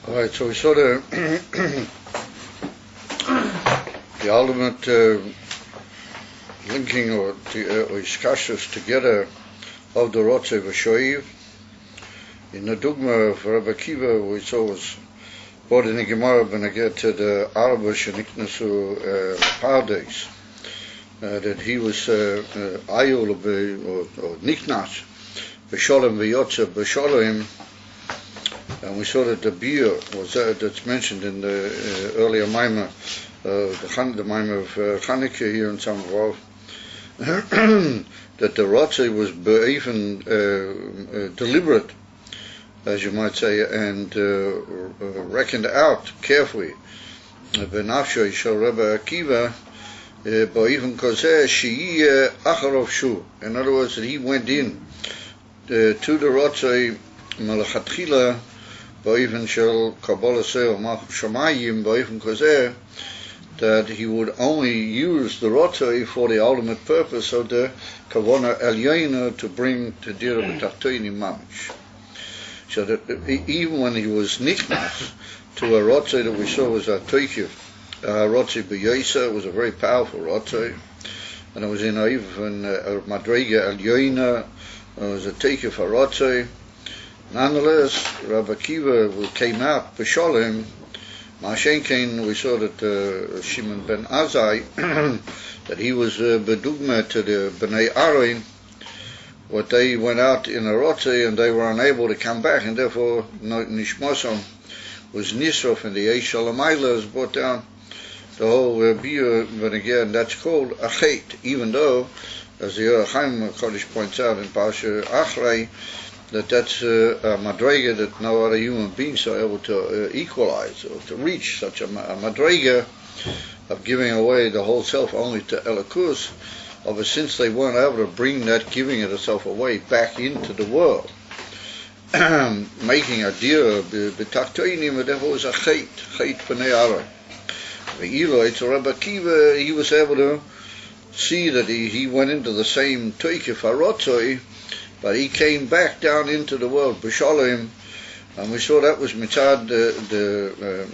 Alright, so we saw the ultimate linking or iskashus together of the Rotze v'Shoiv. In the dogma of Rabbi Akiva, we saw was brought in the Gemara beneged to the Arba sheniknasu pardes, that he was ayul or niknas b'sholem v'yotze b'sholem. And we saw that the beer was that's mentioned in the earlier Maimah, the Maimah of Chanukah here in Samvarov, that the Rotze was even deliberate, as you might say, and reckoned out carefully. Benafsho Yishal Rabbi Akiva, even kozeh she'iyeh acharov shu. In other words, that he went in to the Rotze melachatchila, even shel Kabbalah Seil Shamayim, even kozeh, that he would only use the Rotze for the ultimate purpose of the Kavona Elyona, to bring to Dira B'Tachtoini Mamish. So that even when he was nichnas to a Rotze that we saw was a Toikiv, Rotze B'Yosa, was a very powerful Rotze, and it was in even Madrega Elyona, it was a Toikiv for Rotze. Nonetheless, Rabbi Akiva came out b'sholem. Ma'ashenkein, we saw that Shimon ben Azai, that he was bedugma to the Bnei Aaron, what they went out in a Rotze and they were unable to come back, and therefore Nishmosom was Nisrof, and the Eish Shalamayla has brought down the whole beer. But again, that's called a chait, even though, as the Yerachim Kodesh points out in Parsha Achrei, that's a madrega that no other human beings are able to equalize or to reach, such a madrega of giving away the whole self only to Elokus, of since they weren't able to bring that giving of the self away back into the world, making a deal b'tachtoinim, and therefore was a chait b'nei Aaron. So Rabbi Akiva, he was able to see that he went into the same toikif harotzoi, but he came back down into the world, b'sholem, and we saw that was mitzad the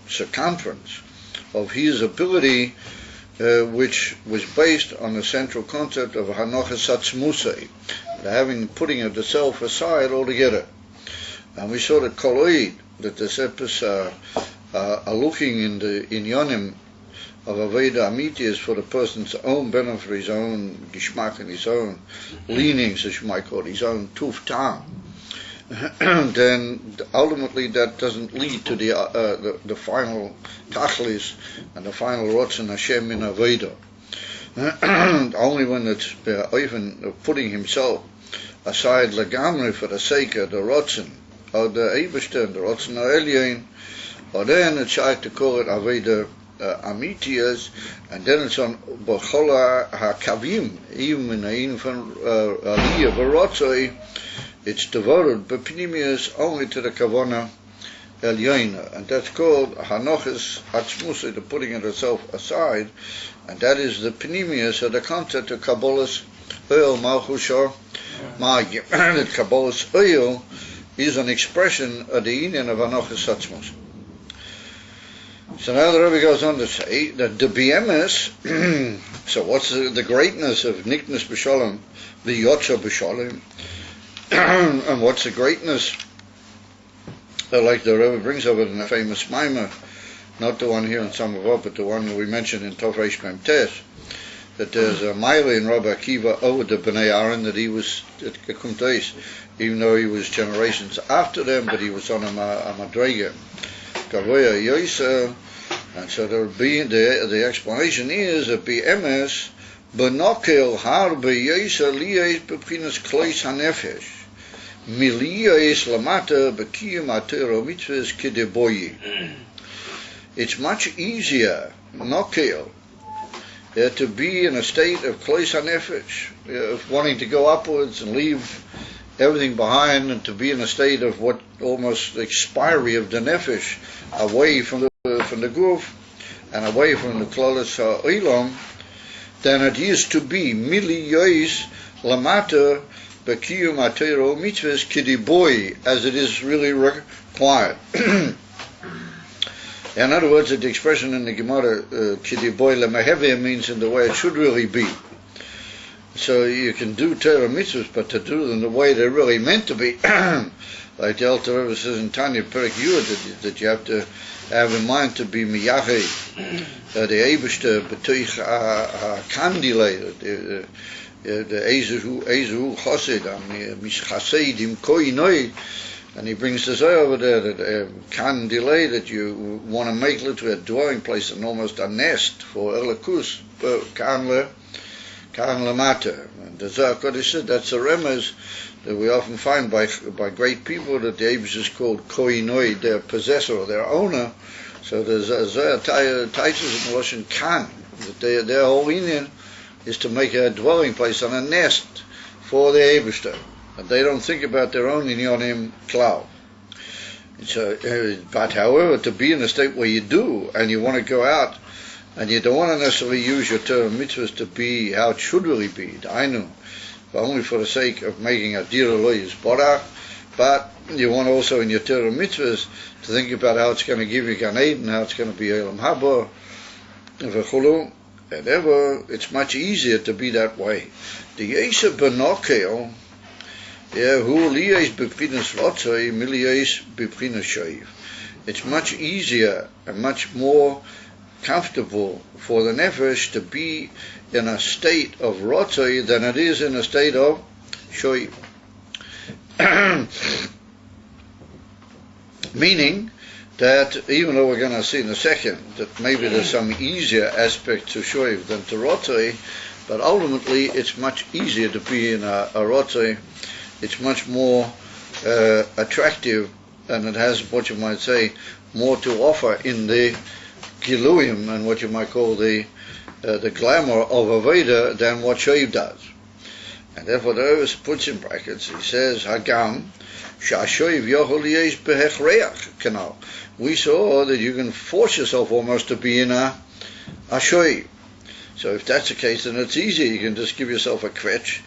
circumference of his ability, which was based on the central concept of hanochas atzmusei, putting of the self aside altogether. And we saw that koloid, that the sepus are looking in the inyonim of Aveda Amiti is for the person's own benefit, for his own gishmak and his own leanings, as you might call it, his own tuf tam. Then ultimately that doesn't lead to the final tachlis and the final rotzen Hashem in Aveda. Only when it's even putting himself aside legamri for the sake of the rotzen, or the Eibishter, the rotzen Elyon, or then it's right to call it Aveda Amitias, and then it's on B'chola HaKavim, even in the infant Aliyah Barotzoi, it's devoted B'pnimius only to the Kavona Elyona, and that's called Hanochis Atzmusei, the putting of itself aside, and that is the Pnimius of the concept of Kabbalah's Oil Malchushor Magim. That Kabbalah's Oil is an expression of the union of Hanochis Atzmusei. So now the Rebbe goes on to say that the BMS, so what's the greatness of Niknas B'Sholem, the Yotza B'Sholem, and what's the greatness, like the Rebbe brings over in the famous Maimah, not the one here in Samavot, but the one that we mentioned in Tov Reish Mem Tes, that there's a Maila in Rabbi Akiva over the Bnei Aaron, that he was at Kumtais, even though he was generations after them, but he was on a Madrega. Kavoya Yoisa, and so the explanation is that BMS Benokel har beyoisa liyes bepchinas klois hanefesh miliyes lamata bekiyum atero mitzvahs kedeboyi. It's much easier nokel to be in a state of klois hanefesh, of wanting to go upwards and leave everything behind, and to be in a state of what almost expiry of the nefesh, away from the guf and away from the klolas ha'olam, than it used to be mili yois lamata Bekiyum HaTorah Mitzvahs Kidiboi, as it is really required. In other words, the expression in the Gemara, Kidiboi Lemaheveh, means in the way it should really be. So you can do Torah mitzvahs, but to do them the way they're really meant to be, like the Alter Rebbe says in Tanya Perek Yud, that you have to have in mind to be miyachei the Eibishter b'toich kandile, the Ezehu Chosed, Mishchaseidim Koinoi, and he brings this over there that kandile, that you want to make literally a dwelling place and almost a nest for Elikus, Kan Lamata. And the Zohar Kodesh said that's a remez that we often find by great people, that the Eibush is called Koinoi, their possessor or their owner. So the Zohar teaches in Lashon Kan, that their whole union is to make a dwelling place and a nest for the Eibush. And they don't think about their own inyonim klal. So, but however, to be in a state where you do, and you want to go out, and you don't want to necessarily use your Torah mitzvahs to be how it should really be, but only for the sake of making a dira lo yisborach, but you want also in your Torah mitzvahs to think about how it's going to give you Gan Eden, how it's going to be Olam Haba, v'chulu, and ever, it's much easier to be that way. The Yesa Benokel, who liyes b'prinas lotzoi, miliyes b'prinas shoiv. It's much easier and much more comfortable for the nefesh to be in a state of rotzoi than it is in a state of shoiv. Meaning that even though we're going to see in a second that maybe there's some easier aspect to shoiv than to rotzoi, but ultimately it's much easier to be in a rotzoi. It's much more attractive, and it has, what you might say, more to offer in the Giluyim and what you might call the glamour of Aveda than what Shoiv does. And therefore the Rebbe puts in brackets, he says, Hagam, Shashoiv Yochol Yesh Behechreach Kanal. We saw that you can force yourself almost to be in a Shoiv. So if that's the case, then it's easy. You can just give yourself a kvetch,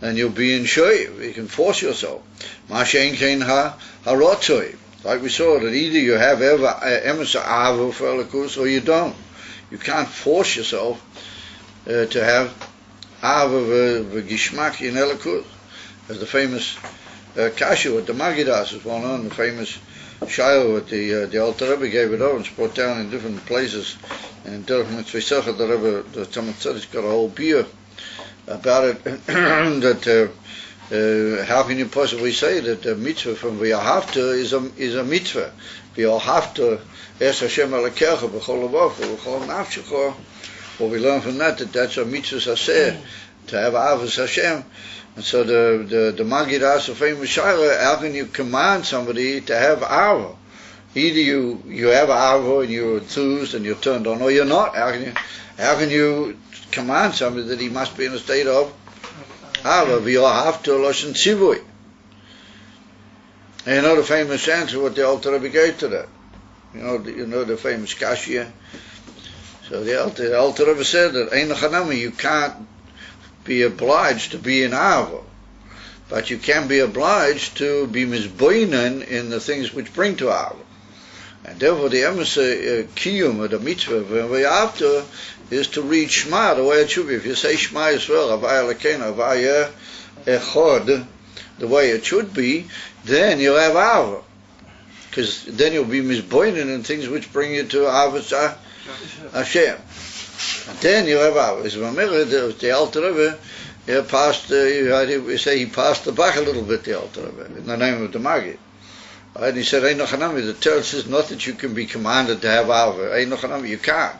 and you'll be in Shoiv. You can force yourself. Mashen Kein HaRotzoi. Like we saw, that either you have emes ha'ava for Elikus or you don't. You can't force yourself to have ava v'gishmak in Elikus. As the famous kasha with the Magidas is well known, the famous shayla with the Alter Rebbe gave it over and it's brought down in different places. And in different Tzvisacha, the Rebbe, the Talmud Tzedek's got a whole beer about it, that how can you possibly say that the mitzvah from V'yahavta is a mitzvah? V'yahavta es Hashem Elokecha b'chol levacho b'chol nafshecha. Well, we learn from that that's a mitzvah saseh, to have avos Hashem. And so the Magid asks a famous shayla, how can you command somebody to have ava? Either you have ava and you're enthused and you're turned on, or you're not. How can you command somebody that he must be in a state of ava? V'yahavta loshen tzivui. And you know the famous answer what the Alter Rebbe gave to that. You know the famous kashya. So the Alter Rebbe said that ein chanami, you can't be obliged to be in ava, but you can be obliged to be mizboinen in the things which bring to ava. And therefore the emes kiyum of the mitzvah v'yahavta is to read Shema the way it should be. If you say Shema Yisrael, Havaya Elokeinu, Havaya Echad, the way it should be, then you'll have ava, because then you'll be mizboinen in things which bring you to avos Hashem. And then you'll have ava. As the Alter Rebbe, he passed the buck a little bit, the Alter Rebbe, in the name of the Magid. And he said, Ein Chanami, the Torah says not that you can be commanded to have ava. Ein Chanami, you can't.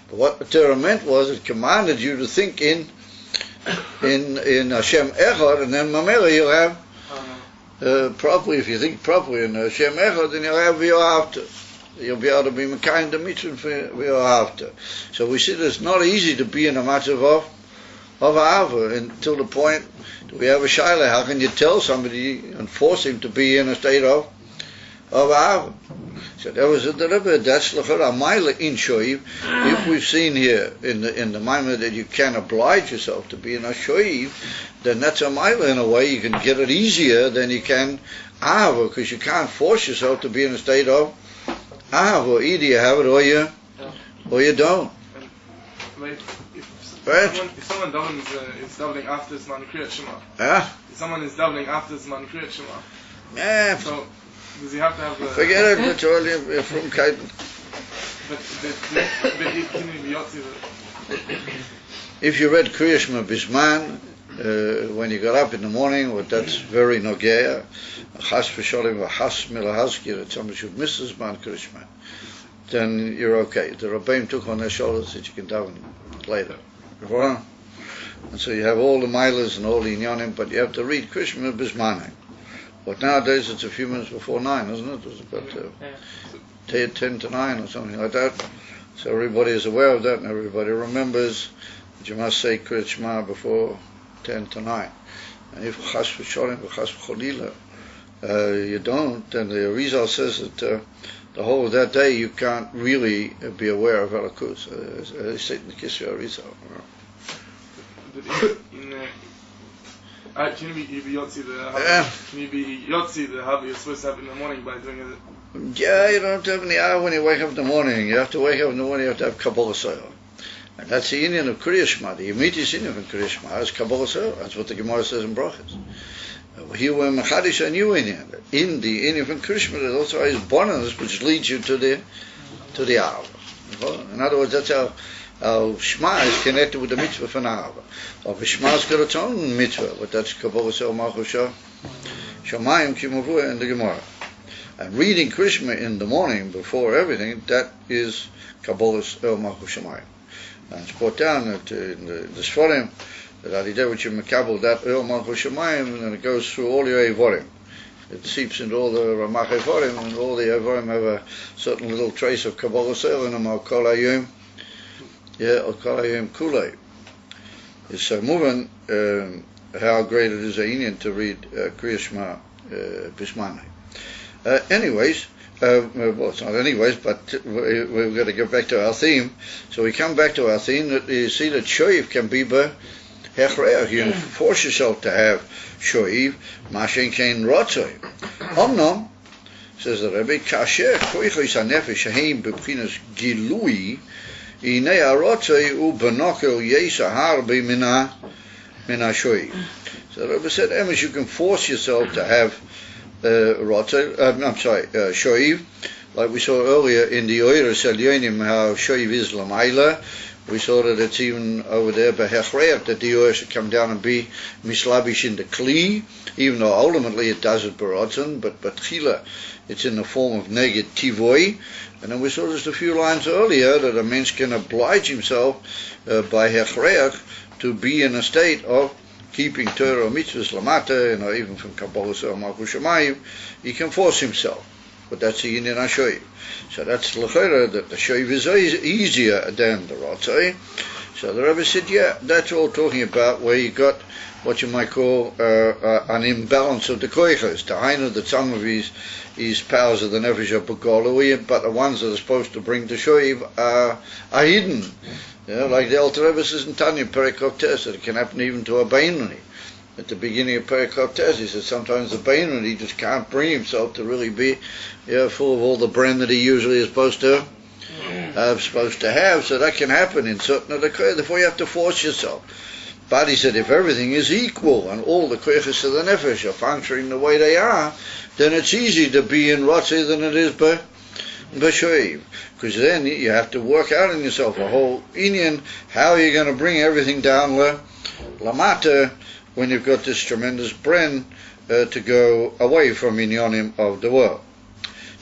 But what the Torah meant was it commanded you to think in Hashem Echad, and then Mamela you'll have properly. If you think properly in Hashem Echad, then you'll have V'yahavta. You'll be able to be Mekayim the mitzvah for V'yahavta. So we see that it's not easy to be in a matzav of ava until the point that we have a shayla. How can you tell somebody and force him to be in a state of ava? So So that was the Rebbe. That's l'chora ma'ila in shoiv. If we've seen here in the Maimon that you can oblige yourself to be in a shoiv, then that's a ma'ila in a way. You can get it easier than you can ahava, because you can't force yourself to be in a state of ahava. Either you have it or you don't. If someone is davening after Zman Kriyat Shema, if someone is davening after Zman Kriyat Shema, so does he have to have forget it, it's all from Kaiten. But he can be Yotzi. If you read Kriyat Shema Bisman, when you got up in the morning, well, that's very nogea. Chas v'sholim v'chas milahazkir, that somebody should miss the Zman Kriyat Shema, then you're okay. The Rabbeim took on their shoulders that you can daven later. And so you have all the milas and all the inyanim, but you have to read Kriyat Shema Bismanim. But nowadays it's a few minutes before 9, isn't it? It's about 10 to 9 or something like that. So everybody is aware of that, and everybody remembers that you must say Kriyat Shema before 10 to 9. And if chas v'sholim v'chas v'cholila you don't, then the Arizal says that the whole of that day you can't really be aware of Elikus. They say in the Kisvei Arizal. Can you be Yotzi the Havi you're supposed to have in the morning by doing it? Yeah, you don't have to have any hour when you wake up in the morning. You have to wake up in the morning, you have to have Kabbalah Soil. And that's the Indian of Kriyat Shema. The immediate Indian of Kriyat Shema is Kabbalah Soil. That's what the Gemara says in Brachas. Here we're Mechadish a new Indian. In the Indian of Kriyat Shema, there's also his bonus, which leads you to the hour. In other words, that's how Shema is connected with the mitzvah for Nahava. Or Shema's got its own mitzvah, but that's Kabbalah Sel Malchusha Shamayim Kimavua in the Gemara. And reading Kriyat Shema in the morning before everything, that is Kabbalah Sel Malchusha Shamayim. And it's brought down in the Sforim that Alideh which you Mekabel that El Malchusha Shamayim, and then it goes through all your Evorim. It seeps into all the Ramach Evorim, and all the Evorim have a certain little trace of Kabbalah Sel in them, Al Kol Hayom. Al Kol Hayom Kulei. It's moving how great it is a Indian to read Kriyat Shema Bismani. Anyways, well, it's not anyways, but we've got to get back to our theme. So we come back to our theme that you see that shoiv can be hechreach. You force yourself to have shoiv, mashen kein rotzoi. Omnom, says the Rebbe, kasher koichos hanefesh heim bebchinas gilui, inei harotzoi u benokel yesa harbe mina shoiv. So the Rebbe said, Emes, you can force yourself to have shoiv, like we saw earlier in the Oiros Elyonim, how shoiv is lamaila. We saw that it's even over there by hechreach that the oil should come down and be mislabish in the kli, even though ultimately it does it barotzen, but chila, it's in the form of neged tivoi. And then we saw just a few lines earlier that a man can oblige himself by hechreach to be in a state of keeping Torah or mitzvahs lamata, even from Kabbalah or Malchus Shamayim, he can force himself. But that's the Indian HaShoiv. So that's l'chera, that the Shoiv is easier than the Rotzai. So the Rebbe said, yeah, that's all talking about where you got what you might call an imbalance of the koichos. The hainu that some of his powers of the nefesh are begolui, but the ones that are supposed to bring the Shoiv are hidden. Like the Alter Rebbe says in Tanya, Perikot Tes, that it can happen even to a Beinoni. At the beginning of Perikot Tes, he says sometimes the Beinoni just can't bring himself to really be full of all the bren that he usually is supposed to have. So that can happen in certain of the koyach. Therefore you have to force yourself. But he said if everything is equal and all the koyachas of the nefesh are functioning the way they are, then it's easy to be in Ratzah than it is b'shoiv. Because then you have to work out in yourself a whole inyan, how are you going to bring everything down lamata when you've got this tremendous bren to go away from inyanim of the world.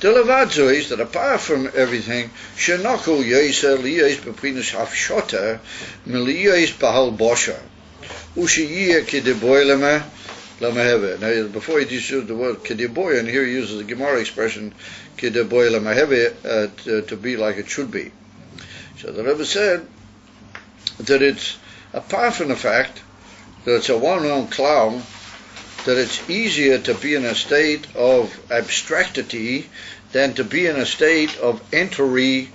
The levado is that apart from everything, shenakul yesa liyes beprinus hafshota miliyes bahal bosha ushiyeh kideboy lamaheve. Now, before he uses the word kideboy, and here he uses the Gemara expression kideboy lamaheve to be like it should be. So the Rebbe said that it's apart from the fact that it's a well-known clown that it's easier to be in a state of abstractity than to be in a state of entry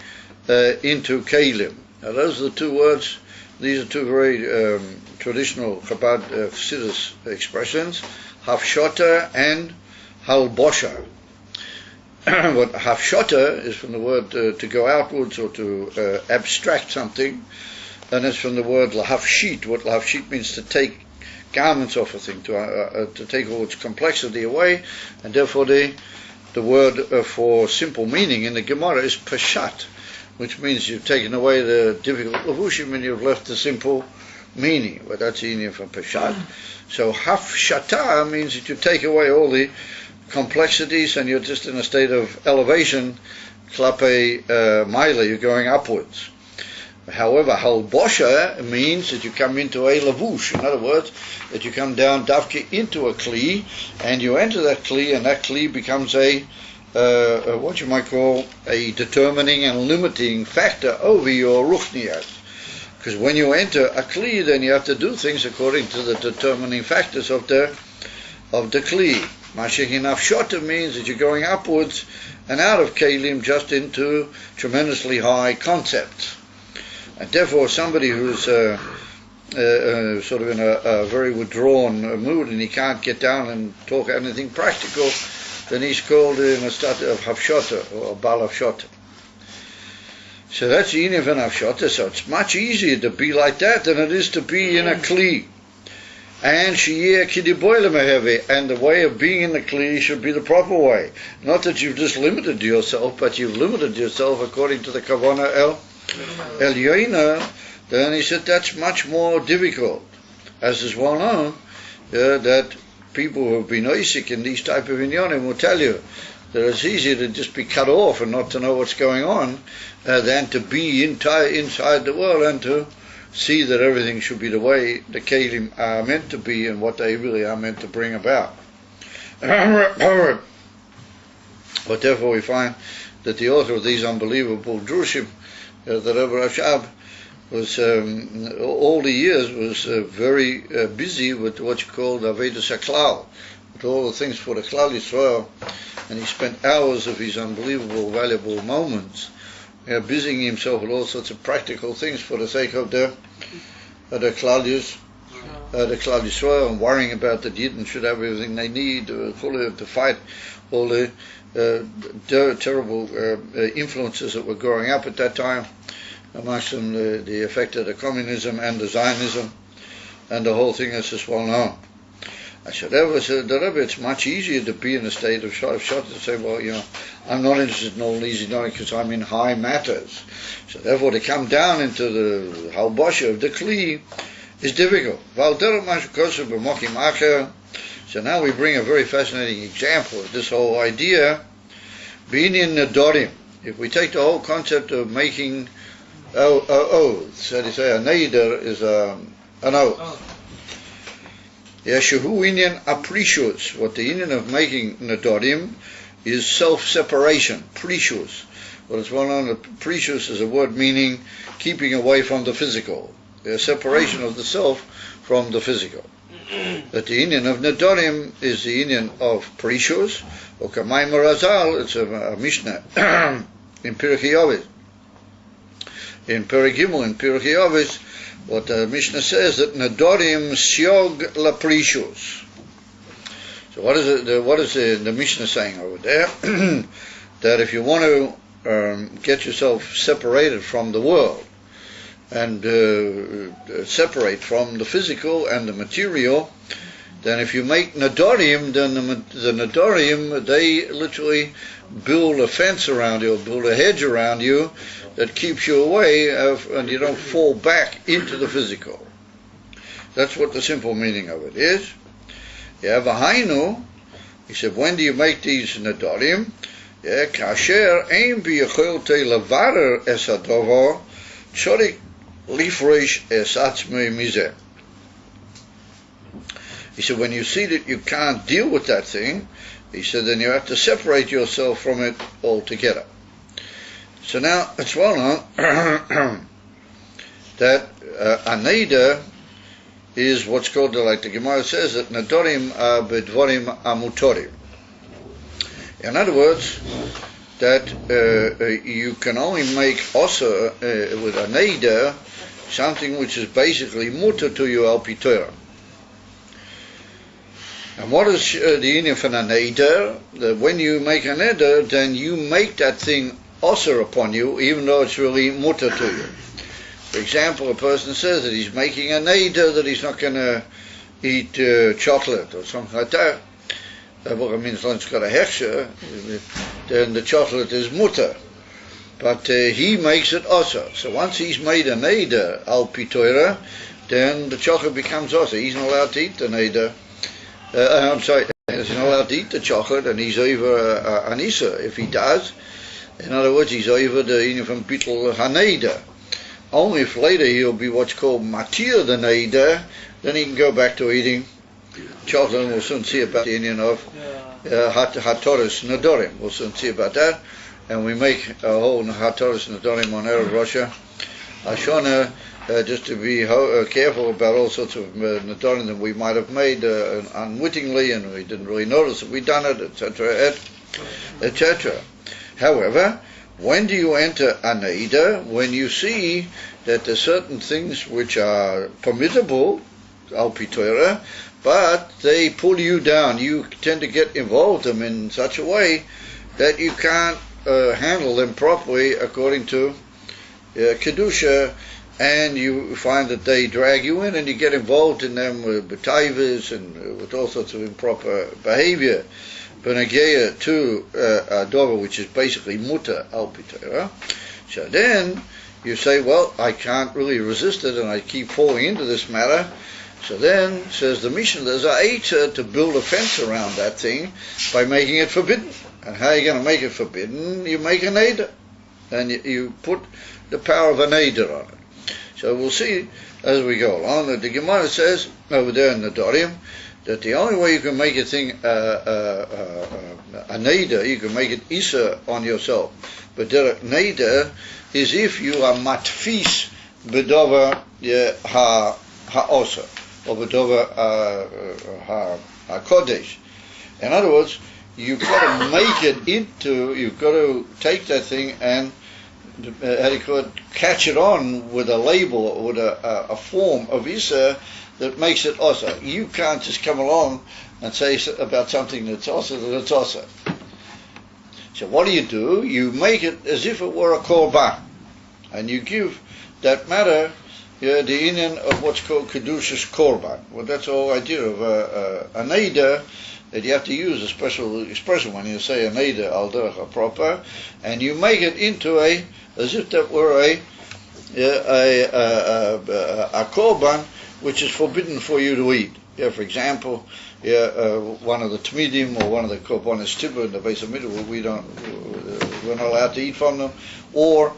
into Kalim. Now those are the two words. These are two very traditional Chabad Chassidus expressions, hafshota and halbosha. What hafshota is from the word to go outwards or to abstract something, and it's from the word lahafshit. What lahafshit means to take garments off a thing, to take all its complexity away, and therefore the word for simple meaning in the Gemara is pashat, which means you've taken away the difficult levushim and you've left the simple meaning. But that's the Indian from pashat. So hafshata means that you take away all the complexities and you're just in a state of elevation, klape maila, you're going upwards. However, halbosha means that you come into a lavush. In other words, that you come down dafke into a kli, and you enter that kli, and that kli becomes a what you might call a determining and limiting factor over your ruchniyat. Because when you enter a kli, then you have to do things according to the determining factors of the kli. Mashiach nafshota means that you're going upwards and out of kelim just into tremendously high concepts. And therefore, somebody who's sort of in a very withdrawn mood and he can't get down and talk anything practical, then he's called in a state of hafshota or bal hafshota. So that's the inyan of hafshota. So it's much easier to be like that than it is to be in a kli. And shiyeh kidiboyle mehevi, and the way of being in the kli should be the proper way. Not that you've just limited yourself, but you've limited yourself according to the kavanah el Yoina. Then he said that's much more difficult, as is well known, that people who have been oisik in these type of inyanim will tell you that it's easier to just be cut off and not to know what's going on than to be inside the world and to see that everything should be the way the kelim are meant to be and what they really are meant to bring about. But therefore we find that the author of these unbelievable drushim, the Rebbe Rashab, was all the years was very busy with what you call the Avedus HaKlal, with all the things for the Klal Yisrael, and he spent hours of his unbelievable, valuable moments busying himself with all sorts of practical things for the sake of the Klal Yisrael, and worrying about that Yidden should have everything they need to fight all the terrible influences that were growing up at that time, amongst them the effect of the communism and the Zionism, and the whole thing is just well known. I said, the Rebbe, it's much easier to be in a state of shot to say, well, I'm not interested in all these because I'm in high matters. So therefore, to come down into the halbosha of the kli is difficult. So now we bring a very fascinating example of this whole idea. Being in nedorim, if we take the whole concept of making oaths, so they say a neder is an oath. Yeshahu inyan aprishus. What the inyan of making nedorim is self-separation, prishus. What is well known that prishus is a word meaning keeping away from the physical, the separation of the self from the physical. That the inyan of nedorim is the inyan of prishus, or Kamay Marazal, it's a Mishnah in Pirkei Avos. In Perek Gimel, in Pirkei Avos, what the Mishnah says that nedorim siog laprishus. So what is the Mishnah saying over there? That if you want to get yourself separated from the world and separate from the physical and the material, then if you make nedorim, then the nedorim, they literally build a fence around you, or build a hedge around you that keeps you away and you don't fall back into the physical. That's what the simple meaning of it is. Vahainu, he said, when do you make these nedorim? Kasher ein biyachol te levarer es hadovar tzorik lifresh es atzmei mizeh. He said, when you see that you can't deal with that thing, he said, then you have to separate yourself from it altogether. So now, it's well known that a neder is what's called, like the Gemara says, that Nadorim bedvorim amutorim. In other words, that you can only make also with a neder something which is basically mutter to you al pi Torah. And what is the union for a neder? That when you make a neder, then you make that thing also upon you, even though it's really mutter to you. For example, a person says that he's making a neder that he's not going to eat chocolate or something like that. Well, it means as long as it's got a hechsher, then the chocolate is mutter. But he makes it also. So once he's made a neder al pi Torah, then the chocolate becomes also. He's not allowed to eat the neder. He's not allowed to eat the chocolate, and he's over an Issa if he does. In other words, he's over the union from Bittul HaNeder. Only if later he'll be what's called Matir the Neder, then he can go back to eating chocolate, and we'll soon see about the union of Hatoris Nadorim. We'll soon see about that. And we make a whole Hatoris Nadorim on Erev Rosh Hashanah, just to be careful about all sorts of Nadorim that we might have made unwittingly, and we didn't really notice that we'd done it, etc., etc. However, when do you enter a neder? When you see that there's certain things which are permissible, al pi Torah, but they pull you down. You tend to get involved in them in such a way that you can't handle them properly according to Kedusha, and you find that they drag you in and you get involved in them with b'taivas and with all sorts of improper behavior. Benegeya to a dover which is basically mutter al pi Torah. So then you say, well, I can't really resist it and I keep falling into this matter. So then, says the Mishnah, there's a eitzah to build a fence around that thing by making it forbidden. And how are you going to make it forbidden? You make a neder. And you put the power of a neder on it. So we'll see as we go along that the Gemara says over there in the Dorim that the only way you can make a thing a neder, you can make it isa on yourself. But the neder is if you are matfis bedover ha'osa or bedover ha'kodesh. In other words, you've got to make it into, you've got to take that thing and catch it on with a label or with a form of isa that makes it osa. You can't just come along and say about something that's osa that it's osa. So what do? You make it as if it were a korban, and you give that matter the inyan of what's called kedushas korban. Well, that's the whole idea of a neder, that you have to use a special expression when you say a neder al derech proper, and you make it into as if that were a korban which is forbidden for you to eat. For example, one of the tmidim or one of the korbanos tibur in the base of middle, we're not allowed to eat from them, or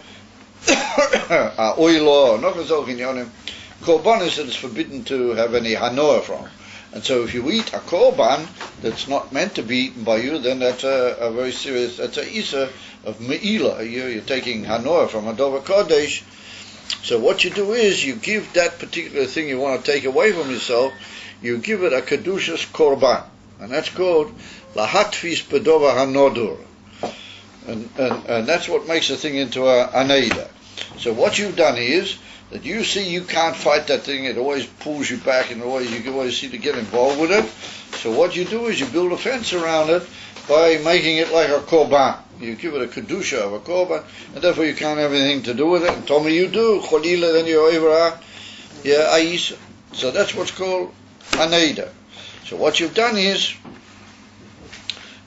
oil or nochazol kinyonim, korbanos that is forbidden to have any hanoah from. And so if you eat a korban that's not meant to be eaten by you, then that's a very serious, that's a isa of me'ilah. You're taking hanoah from a dover kodesh. So what you do is you give that particular thing you want to take away from yourself, you give it a kedushas korban, and that's called lahatfis bedova hanodur, and that's what makes the thing into a neder. So what you've done is that you see you can't fight that thing; it always pulls you back, and you can always see to get involved with it. So what you do is you build a fence around it by making it like a korban. You give it a kedusha of a korban, and therefore you can't have anything to do with it. And told me you do, cholila, then you're over a'isa. So that's what's called a neder. So what you've done is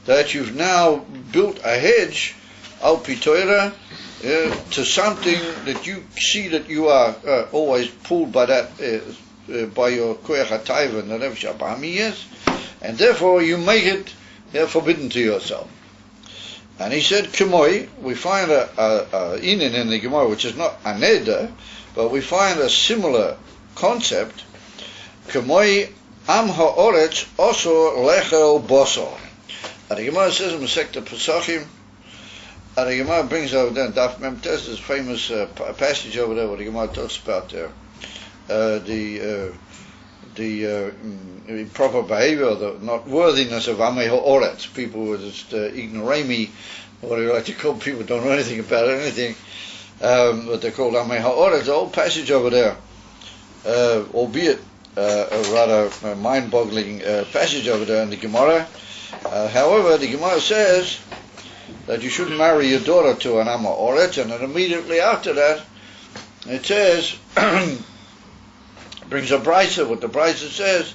that you've now built a hedge al pi Torah to something that you see that you are always pulled by that by your koyach hatayva and the nefesh habahami, and therefore you make it forbidden to yourself. And he said, Kemoi, we find a inin in the Gemara, which is not a neder, but we find a similar concept. Kemoi am ha'oretz osor lechel bosor. And the Gemara says in Masechta Pesachim, and the Gemara brings over there, Daf Mem Tes, this famous passage over there where the Gemara talks about there, the improper behavior, the not worthiness of Amei Ha'oretz, people who are just ignorami, what do you like to call people who don't know anything about anything, what they're called Amei Ha'oretz, the whole passage over there, albeit a rather mind-boggling passage over there in the Gemara. However, the Gemara says that you shouldn't marry your daughter to an Amei Ha'oretz, and then immediately after that, it says, brings a brisa. What the brisa says,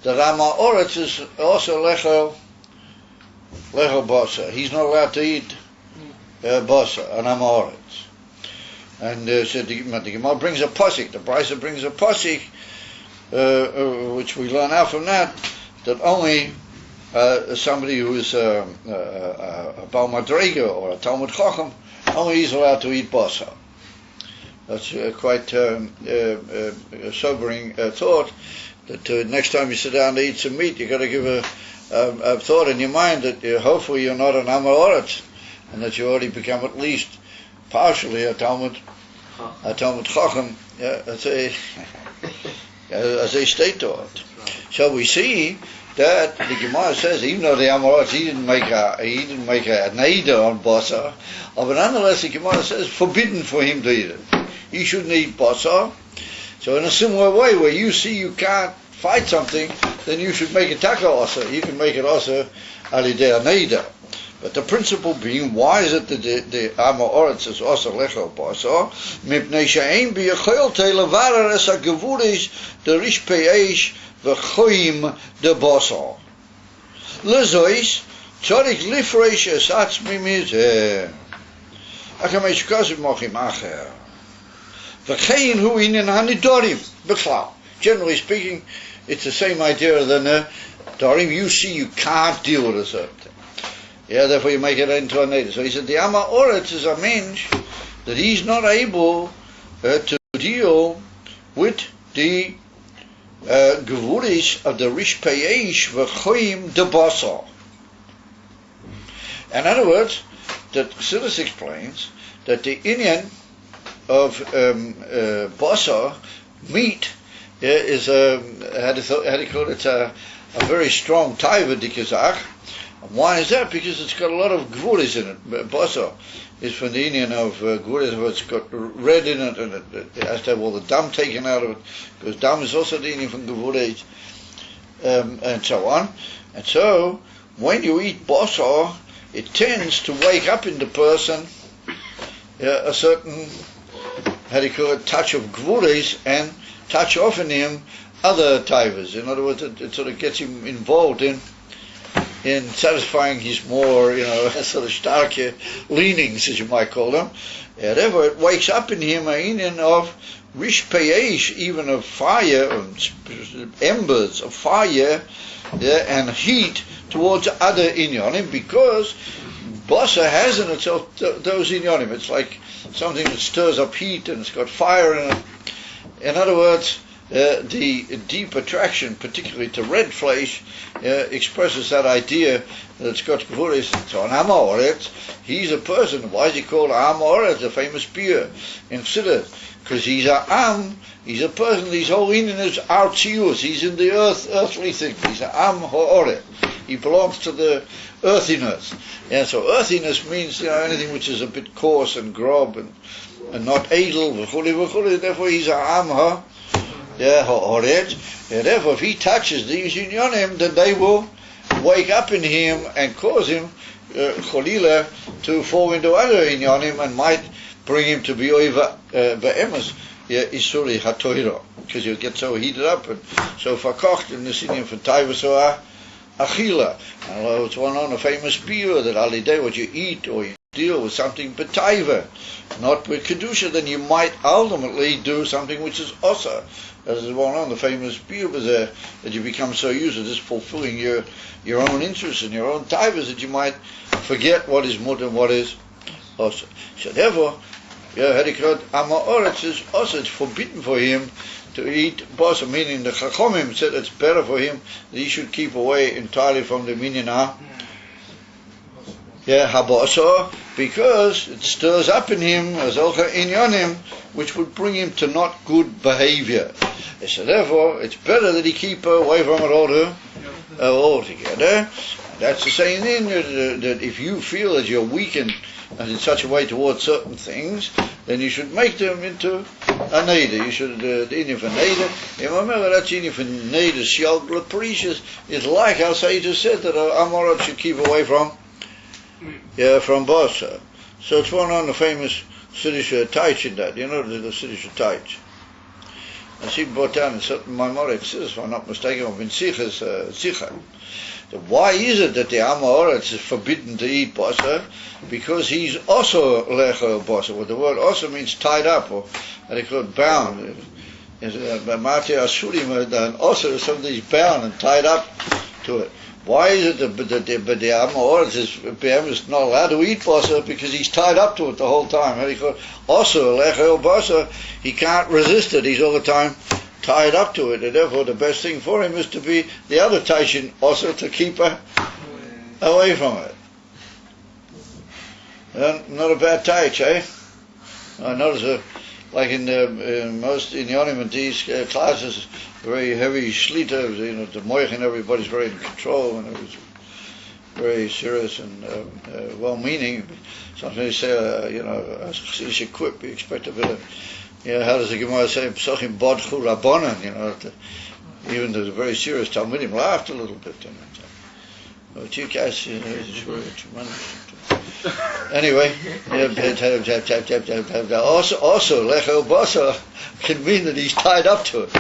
that Amei Ha'oretz is also lechel basa. He's not allowed to eat basa, an Amei Ha'oretz. And so the Gemara brings a pasuk. The brisa brings a pasuk, which we learn out from that only somebody who is a Baal Madrega or a Talmud Chacham, only he's allowed to eat basa. That's quite sobering thought, that next time you sit down to eat some meat, you've got to give a thought in your mind that hopefully you're not an Amei Ha'oretz, and that you already become at least partially a Talmud Chacham, as they state to it. So we see that the Gemara says, even though the Amei Ha'oretz, he didn't make a neder on basa, but nonetheless the Gemara says forbidden for him to eat it. He shouldn't eat basa. So in a similar way, where you see you can't fight something, then you should make it taka also. You can make it also alidei neder. But the principle being, why is it that the Amei Ha'oretz is also lechel basa? Mipnei she'ein b'yachol te'levarer es ha'gevuris derish pe'esh v'choim de basa. Lezois tzarich lifresh es atzmi mizeh. Akamesh kaziv mochim acher. V'chein hu inin hanidorim b'chlal. Generally speaking, it's the same idea than dorim. You see, you can't deal with a certain thing. Yeah, therefore you make it into a neder. So he said the Amei Ha'oretz is a mensch that he's not able to deal with the gevuris of the rish peyesh v'choim de basa. In other words, that Chassidus explains that the inyan of basa, meat, is how do you call it? It's a very strong taiva dikazach. Why is that? Because it's got a lot of gvuris in it. Basa is from the inyan of gvuris, it's got red in it, and it has to have all the dam taken out of it, because dam is also the inyan from gvuris, and so on. And so, when you eat basa, it tends to wake up in the person a certain, how do you call it, touch of gvuris, and touch off in him other taivas. In other words, it sort of gets him involved in satisfying his more, sort of starke leanings, as you might call them. Therefore, it wakes up in him an inyan of rish peyesh, even of fire, embers of fire, and heat towards other inyanim, because basa has in itself those inyanim. It's like something that stirs up heat and it's got fire in it. In other words, the deep attraction, particularly to red flesh, expresses that idea that it's got gvuris. So an Amei Ha'oretz, he's a person. Why is he called Amei Ha'oretz, the famous beer in Chassidus? Because he's he's a person. His whole inyan is artzius. He's in the earthly thing. He's an Amei Ha'oretz. He belongs to the earthiness. Yeah, so earthiness means anything which is a bit coarse and grob and not edel. Therefore, he's an Amei Ha'oretz. Therefore, if he touches these inyanim, then they will wake up in him and cause him, cholila, to fall into other inyanim, and might bring him to be over be'emes isuri hatoira, because he'll get so heated up and so fakocht in this inyan for taivas or achila. And it's one on a famous beer that alidei, what you eat or you deal with something betaiva, not with kedusha, then you might ultimately do something which is osa. As is well known, the famous beer that you become so used to just fulfilling your own interests and your own taivas that you might forget what is mut and what is osa. So therefore, Amei Ha'oretz is osa. It's forbidden for him to eat basa, meaning the Chachomim said it's better for him that he should keep away entirely from the minyan habasa, because it stirs up in him azolcha inyanim, which would bring him to not good behavior. So therefore, it's better that he keep away from it altogether. That's the same thing, that if you feel that you're weakened and in such a way towards certain things, then you should make them into a neder. You should, the inyan for neder. Remember that inyan for neder, shal precious, is like how Sayyid said that Amorat should keep away from Basa. So it's one on the famous Siddish Taich in that, the Siddish Taich. And she brought down in certain Maimonides, it says, if I'm not mistaken, of Sichas Sicha. So why is it that the Amoritz is forbidden to eat basa? Because he's also lecher basa. Well, the word also means tied up, or they call it bound. Mate Asurim, and also something is bound and tied up to it. Why is it that the Amoritz is not allowed to eat basa? Because he's tied up to it the whole time. And he called also lecher basa. He can't resist it. He's all the time tied up to it, and therefore the best thing for him is to be the other Taishin, also to keep her away from it. Not a bad Taich, eh? I notice like in most inyanim in these classes, very heavy shlita, the moich and everybody's very in control, and it was very serious and well-meaning. Sometimes they say, a chassidish quip, you expect a bit of, how does the Gemara say, Psochim bodchu rabbanan, even the very serious Talmudim laughed a little bit. But you guys, it's very tremendous. Anyway, also lecho basa can mean that he's tied up to it.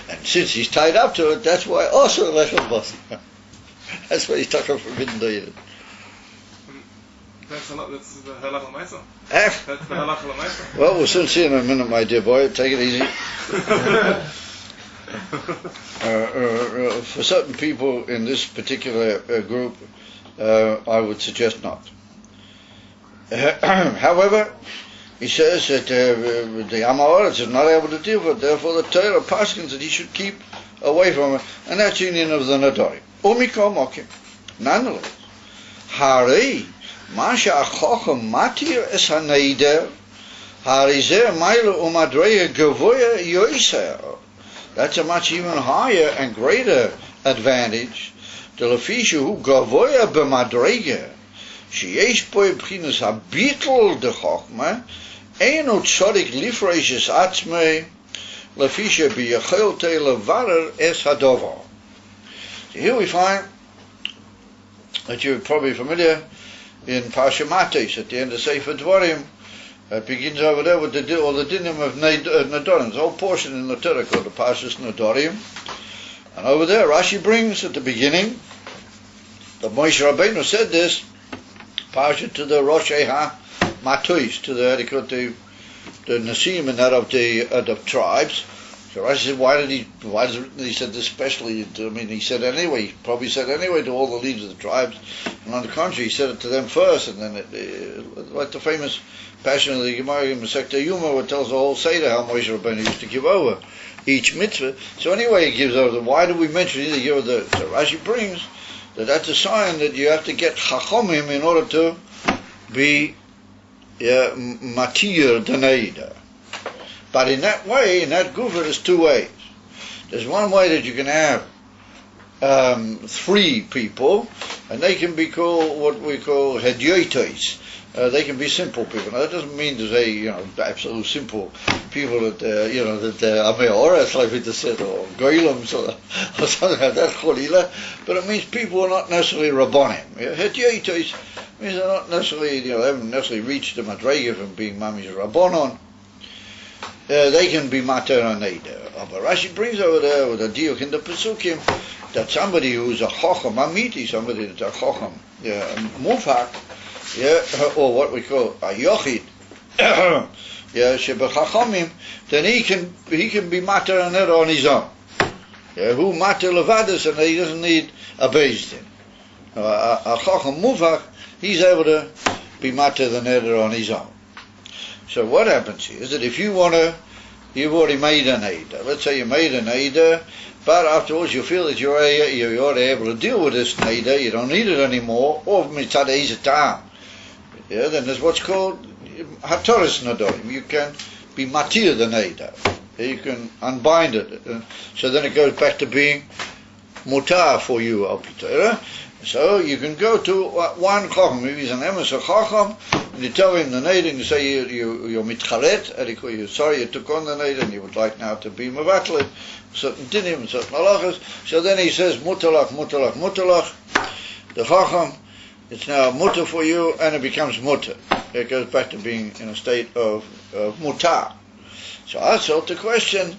And since he's tied up to it, that's why also lecho basa. That's why he's talking about forbidden to eat it. That's the halacha l'maisa. That's the halacha l'maisa. Well, we'll soon see in a minute, my dear boy. Take it easy. For certain people in this particular group, I would suggest not. However, he says that the Amoritz is not able to deal with it. Therefore, the Torah paskins that he should keep away from it, and that's union of the Nadari. Umikol mokim. Nonetheless, Hari. Masha achochem matir es haneider, harizer meilu umadreya gavoya yoiser. That's a much even higher and greater advantage. The lefisha hu gavoya b'madrega, sheyesh boi b'chinas habitl de chochma, einu tzodik lifreish es atzmei, lefisha b'yachelte levarer es hadovar. So here we find that you're probably familiar in Parsha Matis, at the end of Sefer Dvarim. It begins over there with the dinim of Nadorim. The whole portion in the Torah called the Parshas Nadorim. And over there, Rashi brings at the beginning that Moshe Rabbeinu said this Parsha to the Roshei HaMatos, to the Nasim and that of the tribes. So Rashi said, why did he said this especially? He said anyway, he probably said anyway to all the leaders of the tribes, and on the contrary, he said it to them first, and then like the famous Passion of the Gemara in Masechta Yuma, where it tells the whole Seder how Moshe Rabbeinu used to give over each mitzvah. So anyway, he gives over. Why do we mention either here or there? So Rashi brings that's a sign that you have to get chachomim in order to be matir d'neida. But in that way, in that gufa, there's two ways. There's one way that you can have three people, and they can be called what we call hedyotos. They can be simple people. Now, that doesn't mean to say, absolute simple people that, that Ameoras, like we just said, or Goylams, or something like that, Cholila. But it means people are not necessarily Rabbanim. Hedyotos means they're not necessarily, haven't necessarily reached the Madrega from being Mamish Rabbanon. They can be Mater and Neder. But Rashi brings over there with a diuk in the Pesukim that somebody who's a Chochem, Amiti, somebody that's a Chochem, Mufak, or what we call a Yochid, Shebechachomim, then he can be Mater and Neder on his own. Who Mater Levadus, and he doesn't need a Beis Din. A Chochem Mufak, he's able to be Mater the Neder on his own. So what happens here is that if you've already made an Eidah, let's say you made an Eidah, but afterwards you feel that you're able to deal with this neder, you don't need it anymore, or mitzad eizah, then there's what's called hatoris nadorim. You can be matir the neder. You can unbind it. So then it goes back to being mutar for you, al pi. So you can go to one chacham, maybe he's an emes or chacham, and you tell him the neder, and you say you're mitchalet, and you're sorry you took on the neder, and you would like now to be mevatlet, certain dinim, certain halachas. So then he says mutalach. The chacham, it's now mutar for you, and it becomes mutar. It goes back to being in a state of mutar. So I thought the question,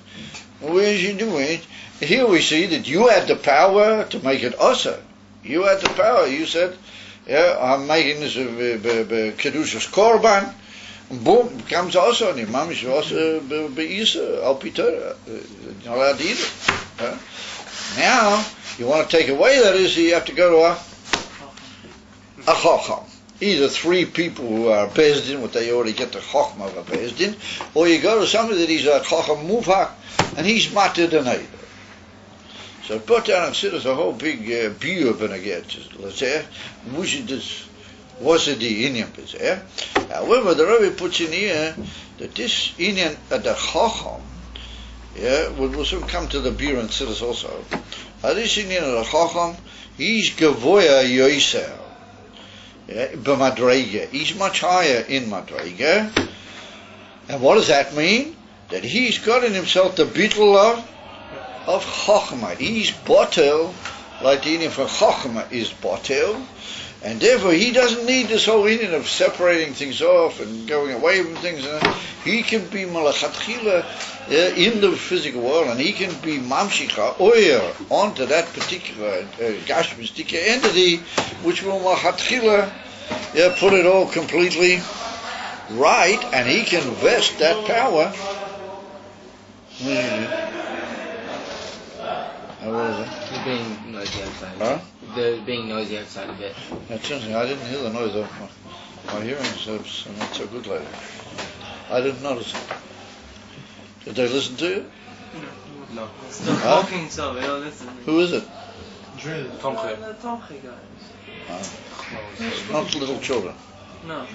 where is he doing it? Here we see that you had the power to make it also. You had the power. You said, I'm making this kedushas korban. Boom, becomes also. And Imam is also be'isa, al pi Torah. You're not allowed to eat it. Now, you want to take away that is, you have to go to a chacham. Either three people who are bezdin, what they already get the chacham of a bezdin, or you go to somebody that he's a chacham muvhak, and he's matir the neder. So put down and sit as a whole big biur beneget, let's say, was it the inyan bezer. However, the Rebbe puts in here that this inyan at the chacham, will soon come to the biur and sit also. This inyan at the chacham, he's gevoya yoiser. B'madrega. He's much higher in madrega. And what does that mean? That he's got in himself the bittul of Chochmah. He's botel, like the Indian for Chochmah is botel, and therefore he doesn't need this whole Indian of separating things off and going away from things. He can be malachatchila in the physical world, and he can be mamshicha oyer onto that particular gashmistic entity, which will malachatchila put it all completely right, and he can vest that power. What is it? You're being noisy outside. Huh? They're being noisy outside a bit. That's interesting. I didn't hear the noise of my hearing is not so good lately. I didn't notice it. Did they listen to you? No. Still talking, so they don't listen. Who is it? Drill. The Tomche guys. Not little children. No.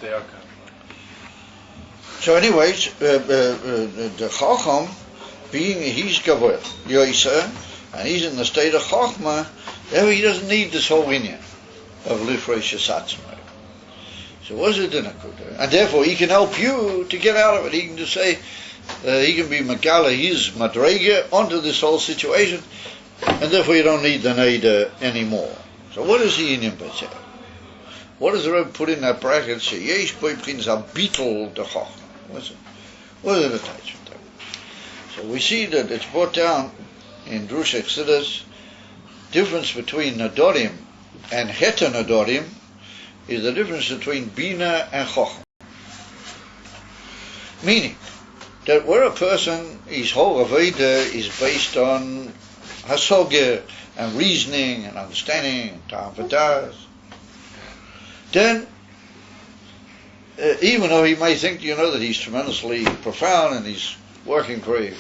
They are. So anyways, the Chacham, being he's Gavoy, Yoisa, and he's in the state of Chochmah, therefore he doesn't need this whole inyan of Lifrei Shesatzmai. So what's it in a kudah? And therefore he can help you to get out of it. He can just say, he can be Megala, his Madrega, onto this whole situation, and therefore you don't need the Neder anymore. So what is the inyan B'tzeh? What does the Rebbe put in that bracket? Say, Yesh Boibchins Abitel de Chochmah. What's it? What is the attachment? So we see that it's brought down in Drush Exodus. Difference between Nadorim and Heter Nadorim is the difference between Bina and Chochmah. Meaning that where a person, his whole Aveda is based on Hasoger and reasoning and understanding and Ta'am V'das, then even though he may think, that he's tremendously profound and he's working very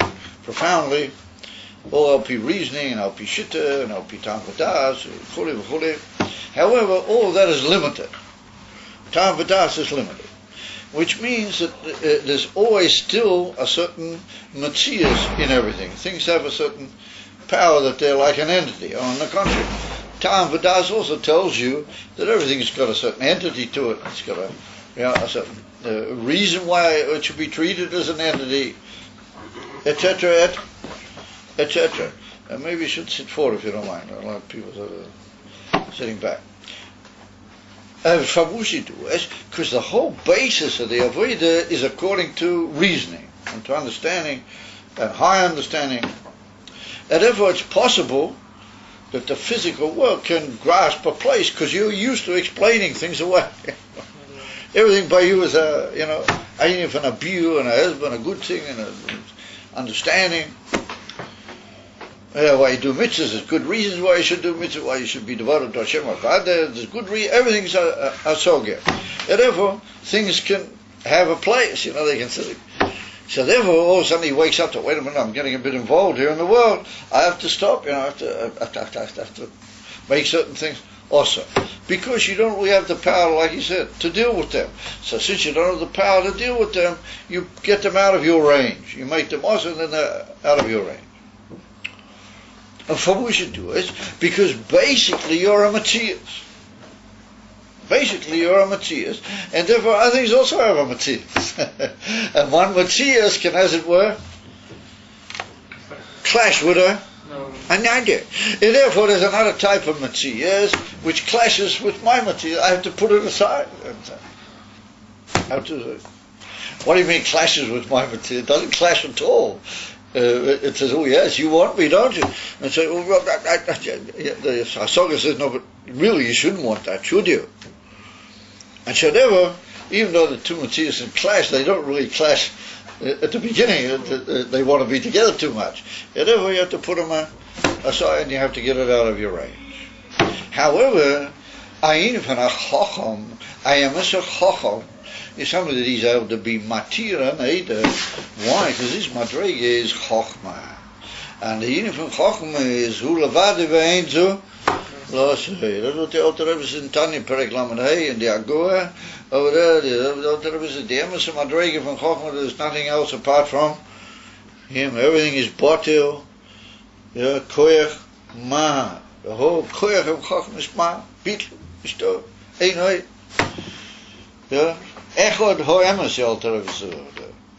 profoundly, all LP reasoning and LP Shitta and LP Ta'am V'das, however, all of that is limited. Ta'am V'das is limited, which means that there's always still a certain metzias in everything. Things have a certain power that they're like an entity. On the contrary, Ta'am V'das also tells you that everything's got a certain entity to it. It's got a certain reason why it should be treated as an entity, etc., etc. And maybe you should sit forward if you don't mind. A lot of people are sitting back. Because the whole basis of the Avodah is according to reasoning and to understanding and high understanding. And therefore it's possible that the physical world can grasp a place because you're used to explaining things away. Everything by you is even from a biur and a husband, a good thing and a understanding. Why you do mitzvahs, there's good reasons why you should do mitzvahs, why you should be devoted to Hashem. There's good reasons, everything's a sogya. And therefore, things can have a place, they can say. So therefore, all of a sudden he wakes up to, wait a minute, I'm getting a bit involved here in the world. I have to stop, I have to make certain things also. Because you don't really have the power, like you said, to deal with them. So since you don't have the power to deal with them, you get them out of your range. You make them also, and then they're out of your range. And for what we should do is, because basically you're a Matthias. Basically, you're a Matthias, and therefore other things also have a Matthias. And one Matthias can, as it were, clash with another. And therefore, there's another type of Matthias which clashes with my Matthias. I have to put it aside. What do you mean clashes with my Matthias? It doesn't clash at all. It says, oh yes, you want me, don't you? And say, well, the Hasoga says, no, but really you shouldn't want that, should you? And so therefore, even though the two Matthias clash, they don't really clash at the beginning. They want to be together too much. And therefore you have to put them aside and you have to get it out of your range. However, Ayin van a Chacham, I am a Chacham, is somebody that he's able to be Matira Neder. Why? Because this Madrege is Chochma. And the Yin van Chochma is Hu Levade Ve'ein Zu Lo Sei. That's what the Alter Rebbe says in Tanya Perek Lamed Hey in the Agoa. Over there, the Alter Rebbe says the Emes Madrege van Chochma, there's nothing else apart from him. Everything is Batil. Yeah, Koyach Ma. The whole Koyach of Chochma is Ma. Bitl. Ishto. Ein. Yeah. Echod ho emes, the Alter Rebbe says.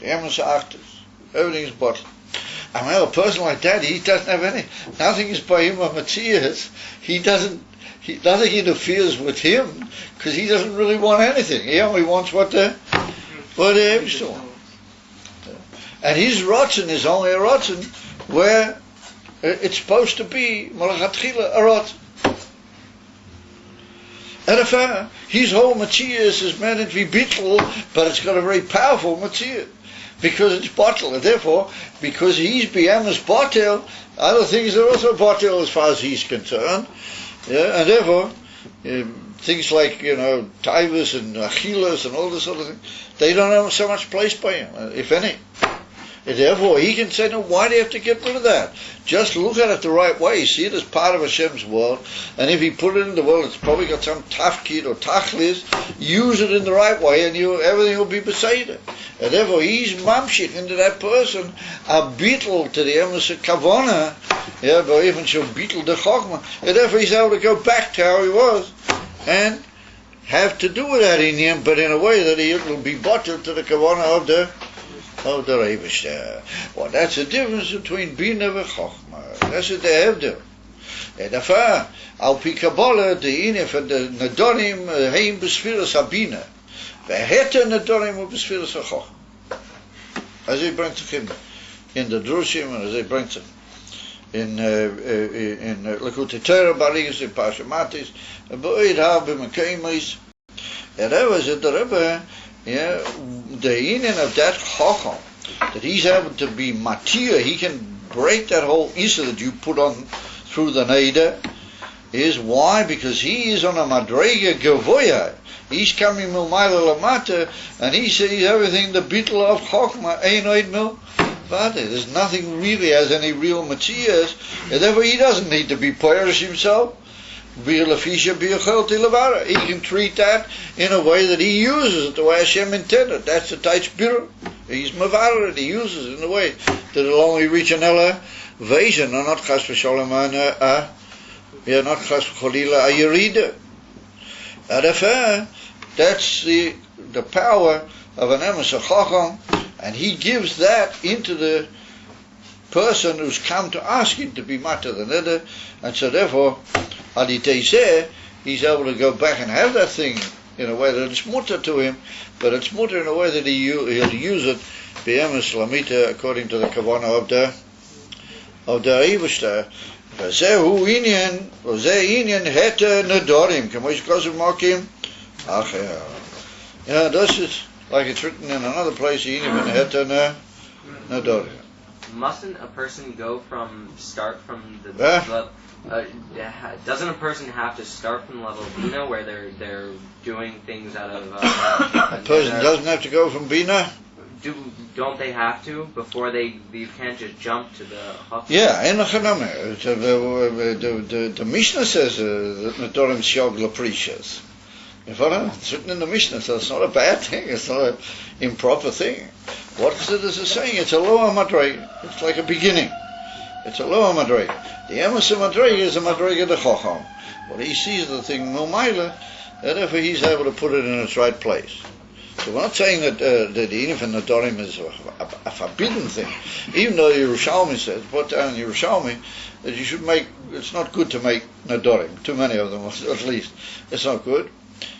The emes achtes. Everything is bottled. And well, a person like that, he doesn't have any. Nothing is by him or Matthias. Nothing interferes with him because he doesn't really want anything. He only wants what the Eibishter wants. And his rotzen is only a rotzen where it's supposed to be malachatchila a rotzen. And if his whole Matthias is meant to be bittul, but it's got a very powerful Matthias. Because it's bottle, and therefore, because he's Biyamas bottle, other things are also bottle as far as he's concerned. Yeah, and therefore, things like, Taivas and Achilas and all this sort of thing, they don't have so much place by him, if any. And therefore, he can say, no, why do you have to get rid of that? Just look at it the right way. See it as part of Hashem's world. And if he put it in the world, it's probably got some tafkid or tachlis. Use it in the right way, and everything will be beside it. And therefore, he's mamshik into that person, a beetle to the emes kavana, but even so beetle the chokma. And therefore, he's able to go back to how he was, and have to do with that in him, but in a way that he will be bottled to the kavana of the Eibishter. Well, that's the difference between Bina and Chochma. That's what they have to. And if Al Pi Kabbalah, the Ine for the Nadonim, Heim B'Sfiras HaBina. V'heta Nadonim B'Sfiras HaChochma. As he brings him in the Drushim, and as he brings him in Lekutei Torah, Barigas, in Parsha Matis, and B'Oid Ha B'Mekeimis. And that was it, the Rebbe, the union of that Chacham, that he's able to be Matir, he can break that whole Issa that you put on through the Neder, is why? Because he is on a Madrega Gavoya. He's coming Milmaila Lamata, and he sees everything the Bittel of Chachma, Einoid Mil Vade. There's nothing really as any real Matthias, and therefore he doesn't need to be Pirish himself. He can treat that in a way that he uses it the way Hashem intended. That's the Taich Birur. He's Mavar it. He uses it in a way that it'll only reach an elevation, or not Chas v'Sholem, not Chas v'Cholila, a Yerida. And that's the power of an Emes Chacham, and he gives that into the person who's come to ask him to be Matter the Neder, and so therefore, he's able to go back and have that thing in a way that it's mutter to him, but it's mutter in a way that he'll use it B'Emes Lamita according to the Kavanah of the Eibishter. Zehu inyan, inyan heta nedorim. Kamosh kosev makim. Yeah, this is like it's written in another place. Inyan heta nedorim. Mustn't a person start from the level? Doesn't a person have to start from the level of Bina where they're doing things out of? A person doesn't have to go from Bina. don't they have to before you can't just jump to the Chacham? Yeah, the Mishnah says that Nedorim Shiog L'Prishas. It's written in the Mishnah, so it's not a bad thing, it's not an improper thing. What is it saying? It's a lower madrega. It's like a beginning. It's a lower madrega. The emes madrega is a madrega de Chacham. But he sees the thing no maila, and therefore he's able to put it in its right place. So we're not saying that the Inif and Nedorim is a forbidden thing, even though Yerushalmi says, put down in Yerushalmi, that you should make, it's not good to make Nedorim, too many of them at least. It's not good,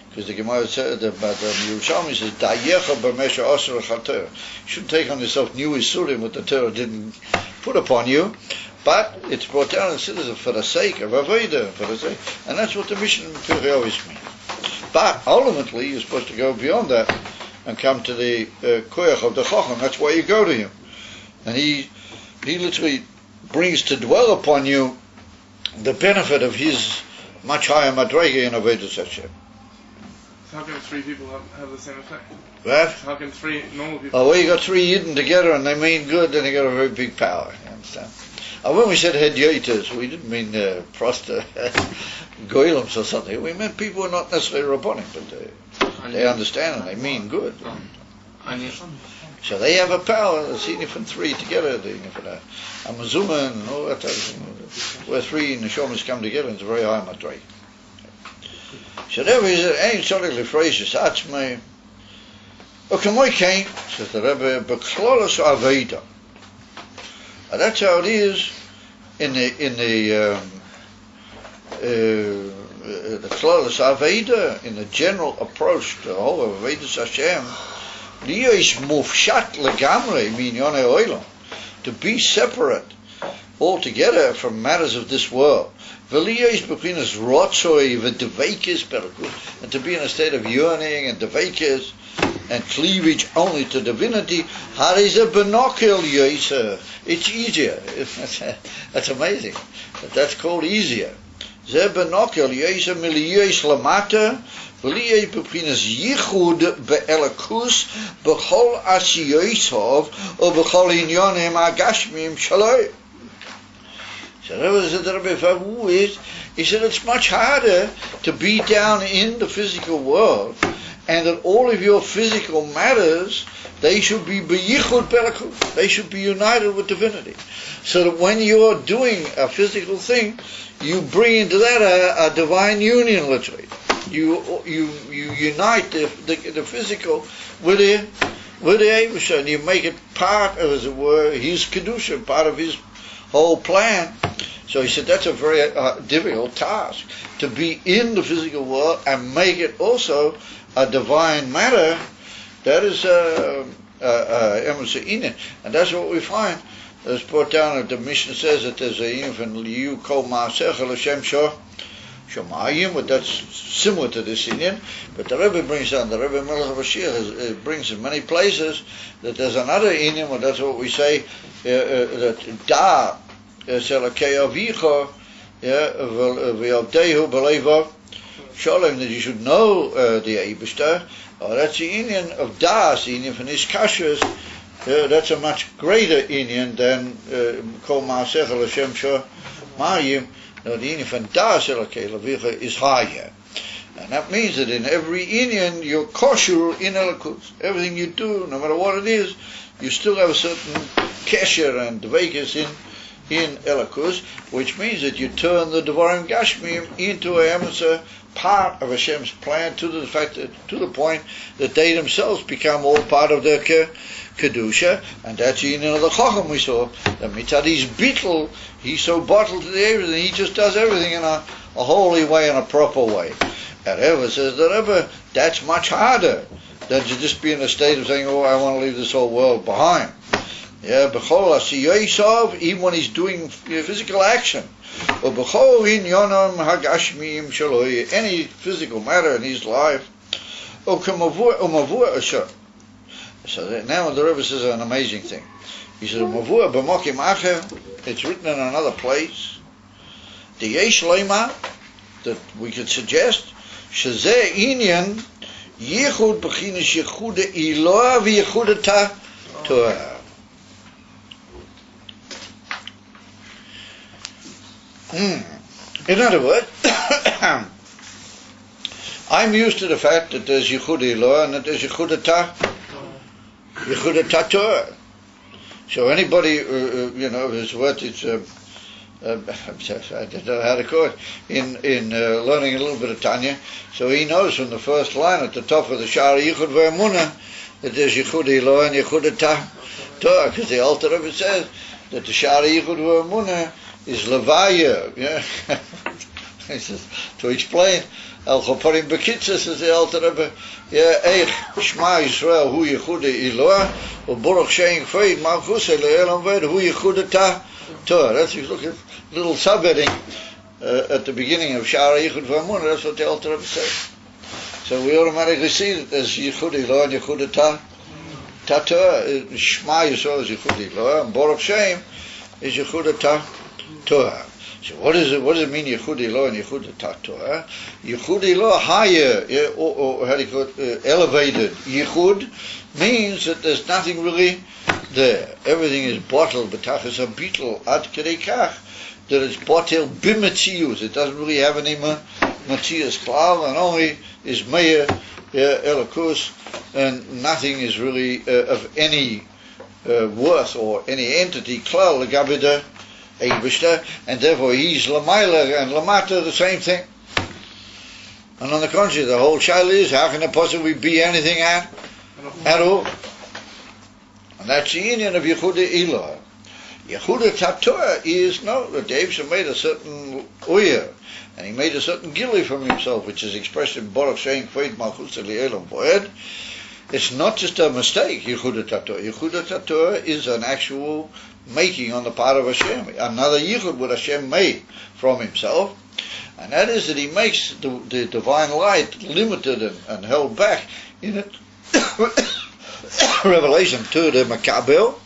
because the Gemara said that Yerushalmi says, Dayecha b'mesha osra chater. You shouldn't take on yourself new Isurim what the Torah didn't put upon you, but it's brought down and said for the sake of Avodah, and that's what the Mishnah always means. But ultimately, you're supposed to go beyond that and come to the koyach of the Chacham. That's why you go to him, and he literally brings to dwell upon you the benefit of his much higher madrega in Avodah Hashem. So how can three people have the same effect? What? So how can three normal people? Oh, well, you got three Yidden together and they mean good, then you got a very big power. You understand? When we said Hedyoitas, we didn't mean prosta goylems or something. We meant people who are not necessarily Rabbonim, but they understand and they mean good. So they have a power. The senior from three together, the Amazuma and all that type of thing. Where three neshomas come together, it's a very high madrega. So there is ein tzorich lefreishis atzmei. U'kamoy kain, says the Rebbe, b'klolos aveda. And that's how it is in the Klolos Aveda, in the general approach to the whole of Avodas Hashem. Liyosh mufshat legamrei minyonei olam, to be separate altogether from matters of this world. V'liyosh bechinas rotzoi v'devekis berakus, and to be in a state of yearning and devekis and cleavage only to divinity. Hariza benokel yoiser. It's easier. That's amazing. That's called easier. Ze benokel yoiser miliyois lamata v'liyei bechinas yichud be'elakus b'chol asiyoisov or b'chol inyonim agashmim shaloi. So the Rebbe he said it's much harder to be down in the physical world, and that all of your physical matters, they should be beyichud belakus, they should be united with divinity. So that when you're doing a physical thing, you bring into that a divine union, literally. You unite the physical with the Eibusha, and you make it part of, as it were, his kedusha, part of his whole plan. So he said that's a very difficult task, to be in the physical world and make it also a divine matter. That is emes, and that's what we find. It's brought down that the Mishnah says that there's a even liu kol ma'asecha l'shem shomayim, but that's similar to this Indian. But the Rebbe brings down, the Rebbe Melech Bashir brings in many places that there's another Indian, but that's what we say, that da selakei avicha v'yavdehu b'leivav shalom, that you should know the Eibishter. That's the Indian of das, the Indian from his kashrus. That's a much greater Indian than kol ma'asecha l'shem shomayim. The Indian from das selakei avicha is higher. And that means that in every Indian, you're kosher in Elikus. Everything you do, no matter what it is, you still have a certain kesher and dveikus in Elikus, which means that you turn the Devarim Gashmim into a part of Hashem's plan to the point that they themselves become all part of their kedusha, and that's the the Chacham we saw. The Mitzadis Bittel, he's so bottled to the everything, he just does everything in a holy way, in a proper way. And Rebbe says that Rebbe, that's much harder than to just be in a state of saying, oh, I want to leave this whole world behind. Yeah, b'chol asiyosav, even when he's doing physical action, or b'chol inyonim hagashmim shaloi, any physical matter in his life, or k'mavur asher. So now the Rebbe says an amazing thing. He says, mavur b'mokim acher, it's written in another place, the yesh leima, that we could suggest, shezeh inyan yichud b'chinas yichuda iloa v'yichudata Torah. In other words, I'm used to the fact that there's Yichud Eloah and that there's Yichud Torah. So anybody, who's what it's, I don't know how to call it, in learning a little bit of Tanya, so he knows from the first line at the top of the Shara Yichud Ve'emunah that there's Yichud Eloah and Yichud Torah, because the Alter Rebbe says that the Shara Yichud Ve'emunah is Levaya. Yeah. He says, to explain, Al Choparim Bekitza, says the Alter Rebbe, Eich Shema Yisrael Hu Yichud Eloah U'Baruch Shein Kfeid Malchus Le'elam Ved Hu Yichud Torah. That's, if you look at little subheading at the beginning of Shara Yichud Ve'emunah, that's what the Alter Rebbe says. So we automatically see that there's Yichud Eloah and Yichud Torah. Shema Yisrael is Yichud Eloah and Baruch Shein is Yichud Torah. So what does it mean Yichud Eloah and Yichud Torah? Yichud Eloah, higher, or how do you call it, elevated. Yichud means that there's nothing really there. Everything is bottled, b'tachas habitul, ad kedei kach, that it's bottled b'metzius. It doesn't really have any metzius klal, and only is meir, elokus, and nothing is really of any worth or any entity klal, l'gabida, and therefore he's Lamaila and Lamata the same thing. And on the contrary, the whole shaila is, how can it possibly be anything at all? And that's the union of Yehuda Eloah. Yehuda Torah is, no, that David made a certain uyah, and he made a certain gili from himself, which is expressed in Baruch Shein Kfeid Malchus Le'elam Voed. It's not just a mistake, Yehuda Torah. Yehuda Torah is an actual making on the part of Hashem, another Yichud what Hashem made from himself, and that is that he makes the divine light limited and held back in it. Revelation to the Makabel,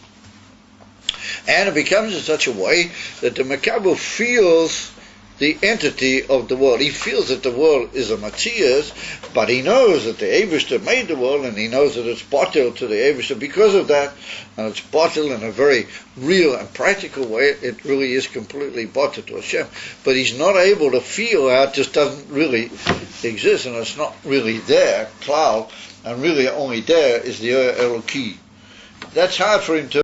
and it becomes in such a way that the Makabel feels the entity of the world. He feels that the world is a Matthias, but he knows that the Eibishter made the world, and he knows that it's bottled to the Eibishter because of that, and it's bottled in a very real and practical way. It really is completely bottled to Hashem, but he's not able to feel how it just doesn't really exist, and it's not really there, klal, and really only there is the Eloki. That's hard for him to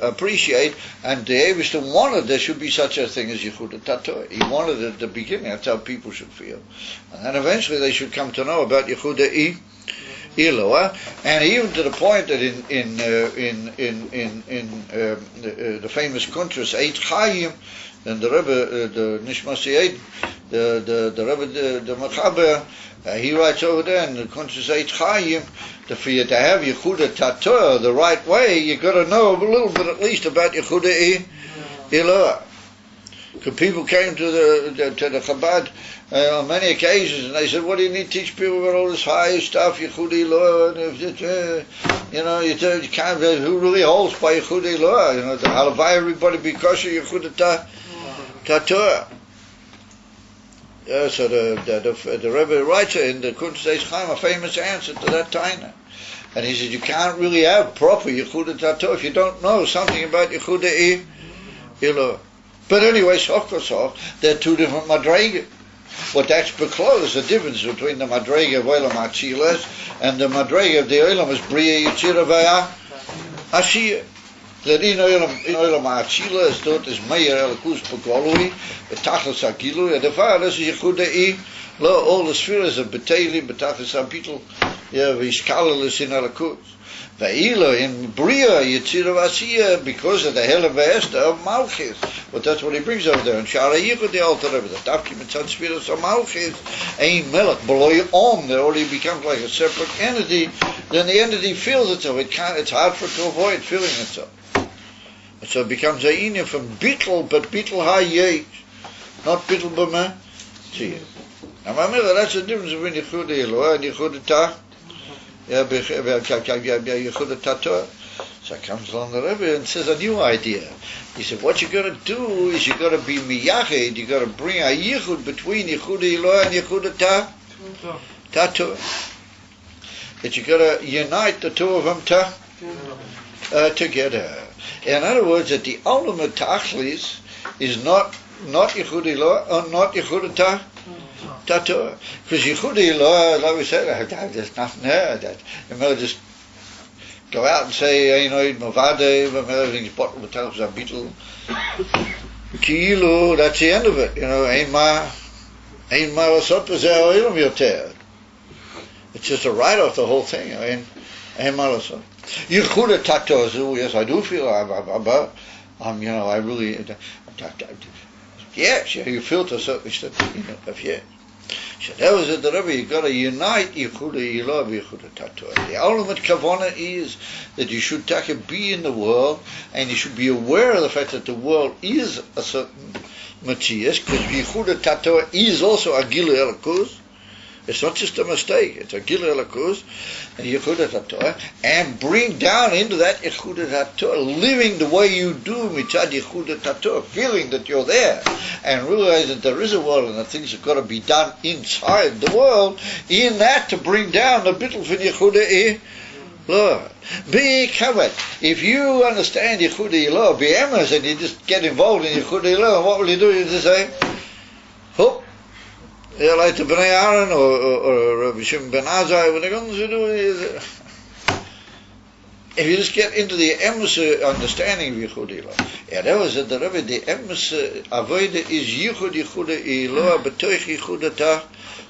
appreciate, and the Eibishter wanted there should be such a thing as Yichud Torah. He wanted it at the beginning. That's how people should feel, and then eventually they should come to know about Yichud Eloah, and even to the point that in the famous Kuntras Eit Chaim, and the Rebbe, the Nishmasi Eit, the Rebbe, the Mechaber, he writes over there in the Kuntras Eit Chaim, that for you to have Yehuda Torah the right way, you got to know a little bit at least about Yehuda Eloah. Because people came to the Chabad on many occasions, and they said, "What do you need to teach people about all this high stuff, Yehuda Eloah? You can't. Who really holds by Yehuda Eloah? The halavai everybody be kosher Yehuda Torah." Yeah, so the Rebbe writes in the Kuntras Eit Chaim a famous answer to that taina. And he says, you can't really have proper Yehuda Torah if you don't know something about Yehuda Eloah. But anyway, soch, they're two different madrega. What that's because is the difference between the madrega of Olam HaTzilas and the madrega of the Olam is Bria Yitzira V'Ashiyah. That in Olam HaTzilas dort is Meir Elokus P'Golui, B'Tachlis HaGilui, and the Father is Yehuda Eloah, all the spheres of B'Teilim, B'Tachlis HaBitul, V'Ishkalalis in Elokus. Ve'ila in Bria Yitzira V'Ashiyah, because of the Hel V'Esther of Malchus. But that's what he brings over there. And Shara Yichud the Alter Rebbe, the Tafkim and Tzad Spheres of Malchus, Ein Melech B'Loi Om, that already becomes like a separate entity. Then the entity feels itself. It's hard for it to avoid feeling itself. And so it becomes a union from Bittel, but Bittel HaYesh, not Bittel B'Meh Tziyah. Now, Mamela, that's the difference between Yehuda Eloah and Yehuda Torah. So comes along the Rebbe and says a new idea. He said, what you got to do is you got to be miyached, you got to bring a yichud between Yehuda Eloah and Yehuda Torah. that you got to unite the two of them together. In other words, that the ultimate tachlis is not Yichud Ilah or not Yichud Torah. Because Yichud Ilah, like we said, there's nothing there. You may just go out and say, Mavade, everything's bottled with Talbs and Beetle. Ki'ilu, that's the end of it. Ein ma lasot v'zeh ha'olam yoter. It's just a write-off, the whole thing. Ein ma lasot. Yichud Torah, yes, I do feel I really, yes, you feel to a certain extent, So that was it, the Rebbe, you got to unite Yichud Ilah v'Yichud Torah. The ultimate kavanah is that you should be in the world, and you should be aware of the fact that the world is a certain Matthias, because Yichud Torah is also a Gilui Elokus. It's not just a mistake, it's a Gilui Elokus, and Yichud Torah, and bring down into that Yichud Torah, living the way you do mitzad Yichud Torah, feeling that you're there, and realize that there is a world and that things have got to be done inside the world, in that to bring down the bittul from Yichud Ilah. Be covered. If you understand Yichud Ilah, be emes, and you just get involved in Yichud Ilah, what will you do? You just say, hope. Like the Bnei Aaron or Rabbi Shimon ben Azai, when they're going to do it, if you just get into the emes understanding of Yichud Ilah, that was it, the Rebbe, the emes avodah is Yichud Ilah, b'toich Yichud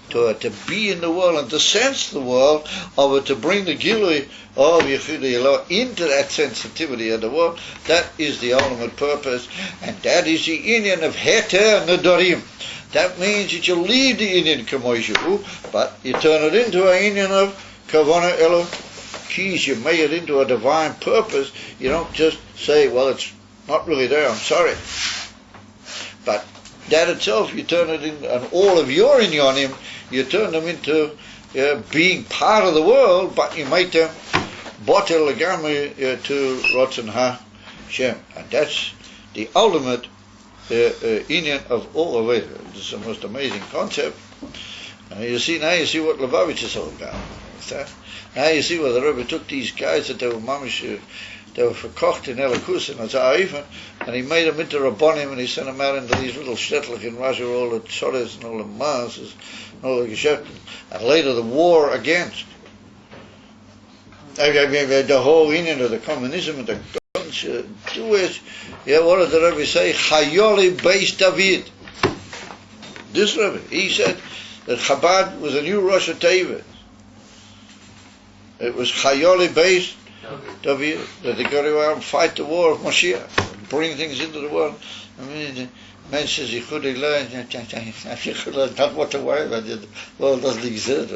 Torah, to be in the world and to sense the world, or to bring the Gilui of Yichud Ilah into that sensitivity of the world. That is the ultimate purpose, and that is the inyan of Heter Nedarim. That means that you leave the Indian Kamoishu, but you turn it into an Indian of Kavanah Elokis. You make it into a divine purpose. You don't just say, well, it's not really there, I'm sorry. But that itself, you turn it in, and all of your Inyanim, you turn them into being part of the world, but you make them Botel Legami to Ratzon HaShem. And that's the ultimate Inyan of all of it. This is the most amazing concept. And now you see what Lubavitch is all about. Now you see where the Rebbe took these guys that they were mamish, they were verkocht in Elikus and Zayifan, and he made them into Rabbonim, and he sent them out into these little shtetlich in Russia, all the tzores and all the masses and all the geschäften. And later the war against the whole Inyan of the communism and the Jewish, what did the Rebbe say? Chayoli Beis David. This Rebbe, he said that Chabad was a new Rosh Hashanah. It was Chayoli Beis David, that they go around and fight the war of Mashiach, bring things into the world. I mean, man says Yichud Ilah, not what to worry about. The world doesn't exist.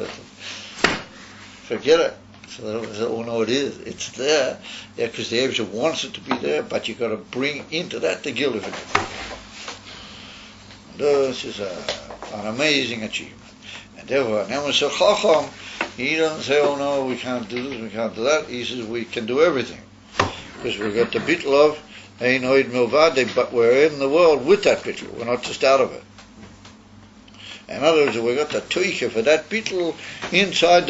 Forget it. So oh no, it is. It's there, because the Eibusha wants it to be there, but you got to bring into that the Gilui. This is an amazing achievement. And therefore, an Emes Chacham, he doesn't say, oh no, we can't do this, we can't do that. He says we can do everything, because we've got the bittul of Ein Oid Milvade, but we're in the world with that bittul. We're not just out of it. In other words, we've got the tuicha for that bittul inside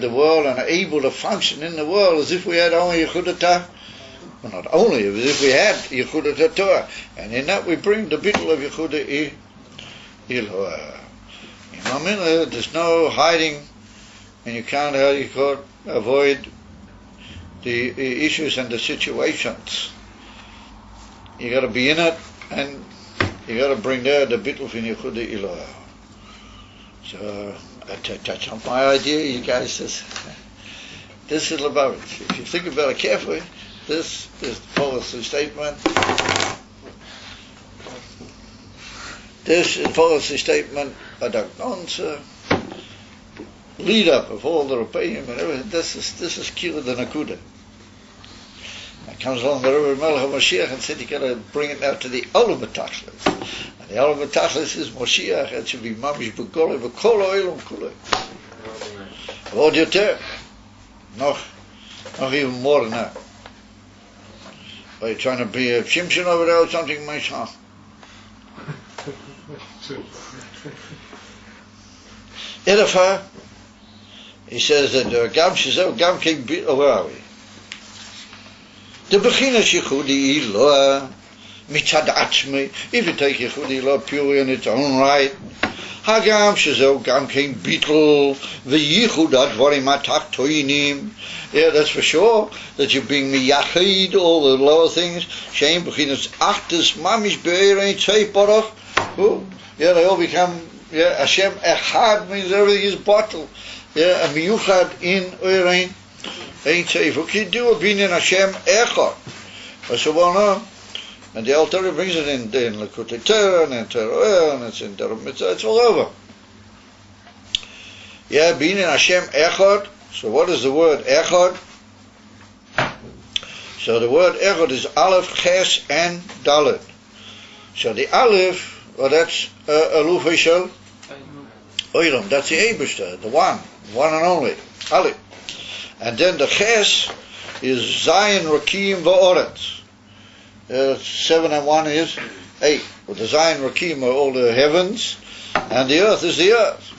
the world, and are able to function in the world as if we had only Yichud Torah. Well, not only, as if we had Yichud Torah. And in that we bring the bittul of Yichud Ilah. You know what I mean? There's no hiding, and you can't avoid the issues and the situations. You got to be in it, and you got to bring there the bittul from Yichud Ilah. So, to touch on my idea, you guys, this is Lubavitch. If you think about it carefully, this is the policy statement. This is the policy statement of the lead up of all the Rebbeim and everything. This is Kira the Nakuda. And comes along the Rebbe Melech Mashiach and said you got to bring it now to the ultimate tachlis. And the ultimate tachlis is Mashiach. It should be mamish b'golei v'kol ha'olam kulei. V'od yoter. Noch even more than that. Are you trying to be a Shimshon over there or something, my son? Edify he says that Gam Shizel, Gam King, where are we? The Bechina Shechudi Iloa, Mitzad Atzmi, if you take Yechudi Iloa purely in its own right, Hagam Shizel, Gam King Beetle, the Yichud Advarim Atak Toinim. Yeah, that's for sure, that you bring me Yachid, all the lower things. Shem Bechinas Achtes Mamish Be'erein Tzei Porach. Yeah, they all become, yeah, Hashem Echad means everything is bottled. Yeah, a Miyuchad in Erein. Ain't safe. Okay, do a binyan Hashem Echad. So well known. And the Alter Rebbe brings it in Lekutei Torah and in Torah and it's in Torah Mitzvah. It's all over. Yeah, binyan Hashem Echad. So what is the word Echad? So the word Echad is Aleph, Ches, and Dalet. So the Aleph, well, that's Aluf Yishel Oilam. That's the Eibishter, the one and only Aleph. And then the Ches is Zayin, Rakim, Va'oretz. 7 and 1 is 8. With the Zayin, Rakim are all the heavens, and the earth is the earth.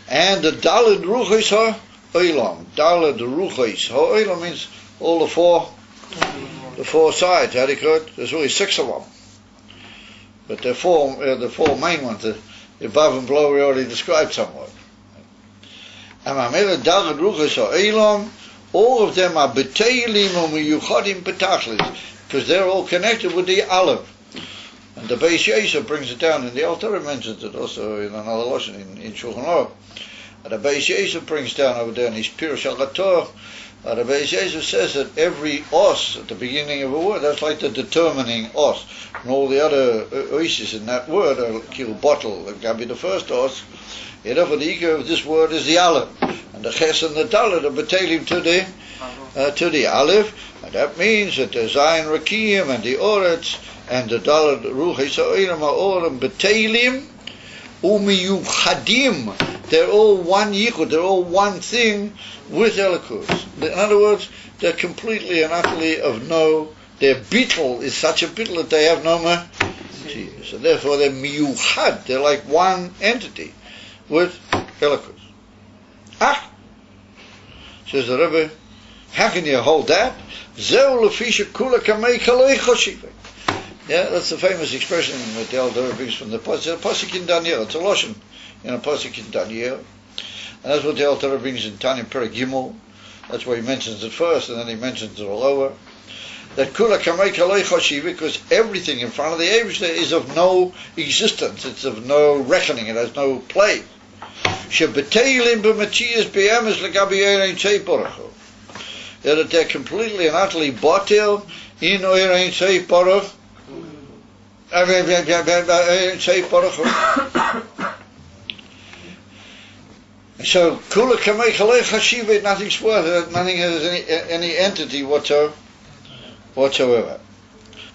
And the Daled Ruchis ha Oilam. Daled Ruchis ha Oilam means all the four sides. How do you call it? There's only 6 of them. But the four main ones, the above and below we already described somewhat. And Daled Ruchis ha Oilam, all of them are Beteilim or Miyuchadim Betachlis, because they're all connected with the Aleph. And the Beis Yosef brings it down, and the Alter Rebbe mentions it also in another lesson in Shulchan Aruch. And the Beis Yosef brings down over there in his Pirush HaTorah, the Beis Yosef says that every os at the beginning of a word, that's like the determining os. And all the other oises in that word are kil bottle, that can be the first os. Therefore the ego of this word is the Aleph. And the Ches and the Dalet are betelim to the Aleph. And that means that the Zayin Rakim and the Oretz and the Dalet Ruchis Ha'olam are all betelim umiyuchadim. They're all one yichud, they're all one thing with Elikus. In other words, they're completely and utterly of no, their bittul is such a bittul that they have no more. So therefore they're miyuchad, they're like one entity with Elikus. Says the Rebbe, how can you hold that? Yeah, that's the famous expression that the Alter Rebbe brings from the Pasuk in Daniel. It's a Lashon in a Pasuk in Daniel. And that's what the Alter Rebbe brings in Tanya Perek Gimel. That's where he mentions it first, and then he mentions it all over. That Kula Kamei Kalei Choshiv, because everything in front of the Eivishter is of no existence. It's of no reckoning. It has no place. Shebeteilim b'matchias b'yamas l'gabi Erein Tzei Porach. That they're completely and utterly batil in Erein Tzei Porach. So Kula Kamei Kalei Chashiv, nothing's worth it. Nothing has any entity whatsoever.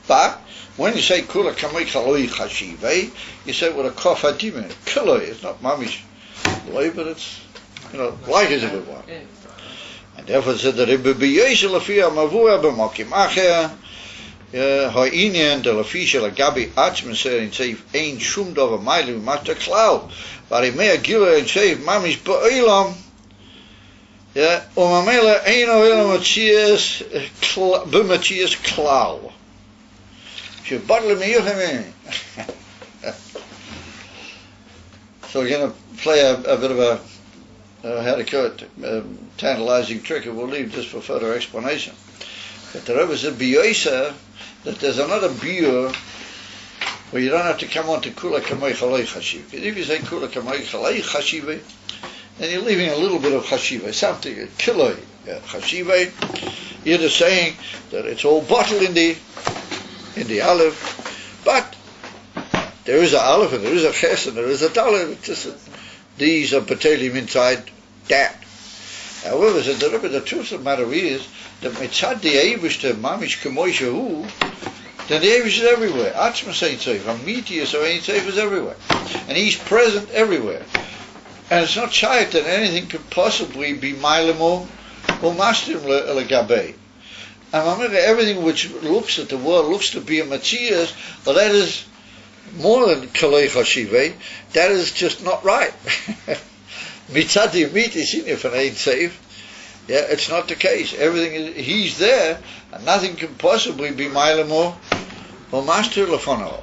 But when you say Kula Kamei Kalei Chashiv, you say it with a kof hadim. Kalei, it's not mamish loy, but it's like as if it were. And therefore it said that it would be Yeshua Lafia Mavua b'Makim Acher. Ha'inyan de Lafisha Lagabi Atzman said in Seif Ein Shum Dova Mailu Mata Klau. Varimea Gila and Seif Mamish Ba'ilam. Yeah, Umamela Ein Oilam Machias B'Machias Klau. She bottle me you him. So we're going to play a bit of a how to call it, tantalizing trick, and we'll leave this for further explanation. But the Rebbe said B'Yoisa, that there's another biur where you don't have to come on to Kula Kamei Chalei Chashiv. Because if you say Kula Kamei Chalei Chashiv, then you're leaving a little bit of Chashiv, something, Kiloi Chashiv. You're just saying that it's all bottled in the Aleph, but there is a Aleph and there is a Ches and there is a Dalet. These are Batelim inside that. However, said the Rebbe, the truth of the matter is that mitzad the Eivishter mamish k'moi shehu, then the Eivishter is everywhere. Atzmas Ein Seif, Amitius or Ein Seif is everywhere, and he's present everywhere. And it's not shayat that anything could possibly be mailim or mastim legabei. And everything which looks at the world looks to be a Matthias, but that is more than Kalei Chashivei. That is just not right. Mitzad Yemit is in if an Ein Sof. Yeah, it's not the case. Everything is, he's there, and nothing can possibly be Mailam or Master Lefono.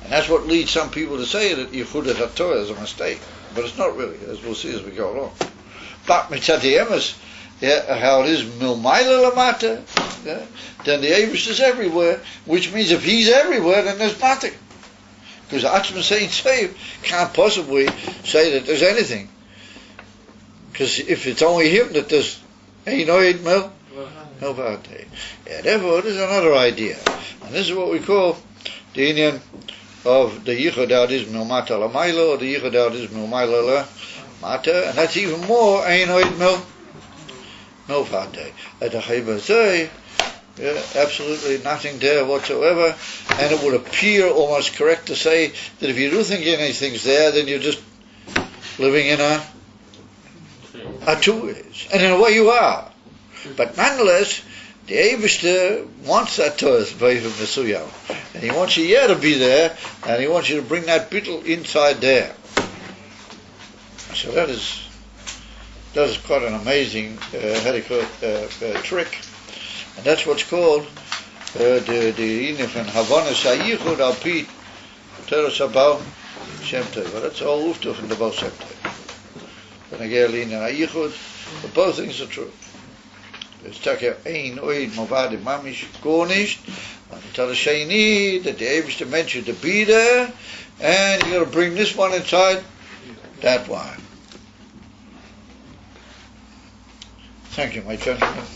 And that's what leads some people to say that Yehuda HaTorah is a mistake. But it's not really, as we'll see as we go along. But Mitzad Yemes, how it is Milmaila Lamata, then the Eibush is everywhere, which means if he's everywhere, then there's nothing. Because Atzma Ein Sof can't possibly say that there's anything. Because if it's only him that there's Einoid Mil, therefore there's another idea. And this is what we call the Inyan of the Yichud Ad is Milmata Lamaila, or the Yichud Ad is Milmaila Lamata, and that's even more Einoid Mil Vate. At the Chayvazay, absolutely nothing there whatsoever, and it would appear almost correct to say that if you do think anything's there, then you're just living in a two ways, and in a way you are. But nonetheless, the Eibishter wants that Torah Vayivim Mesuyam, and he wants you to be there, and he wants you to bring that bittul inside there. So that is quite an amazing trick, and that's what's called the Inif and Havanas HaYichud Al Pi Torah Sabal Shem Tov. Well, that's all Uftuf in the Baal Shem Tov. But both things are true. It's taker ein oid movad mamish gornished. And tell the Shani that the Eibush mentioned to be there, and you got to bring this one inside that one. Thank you, my gentlemen.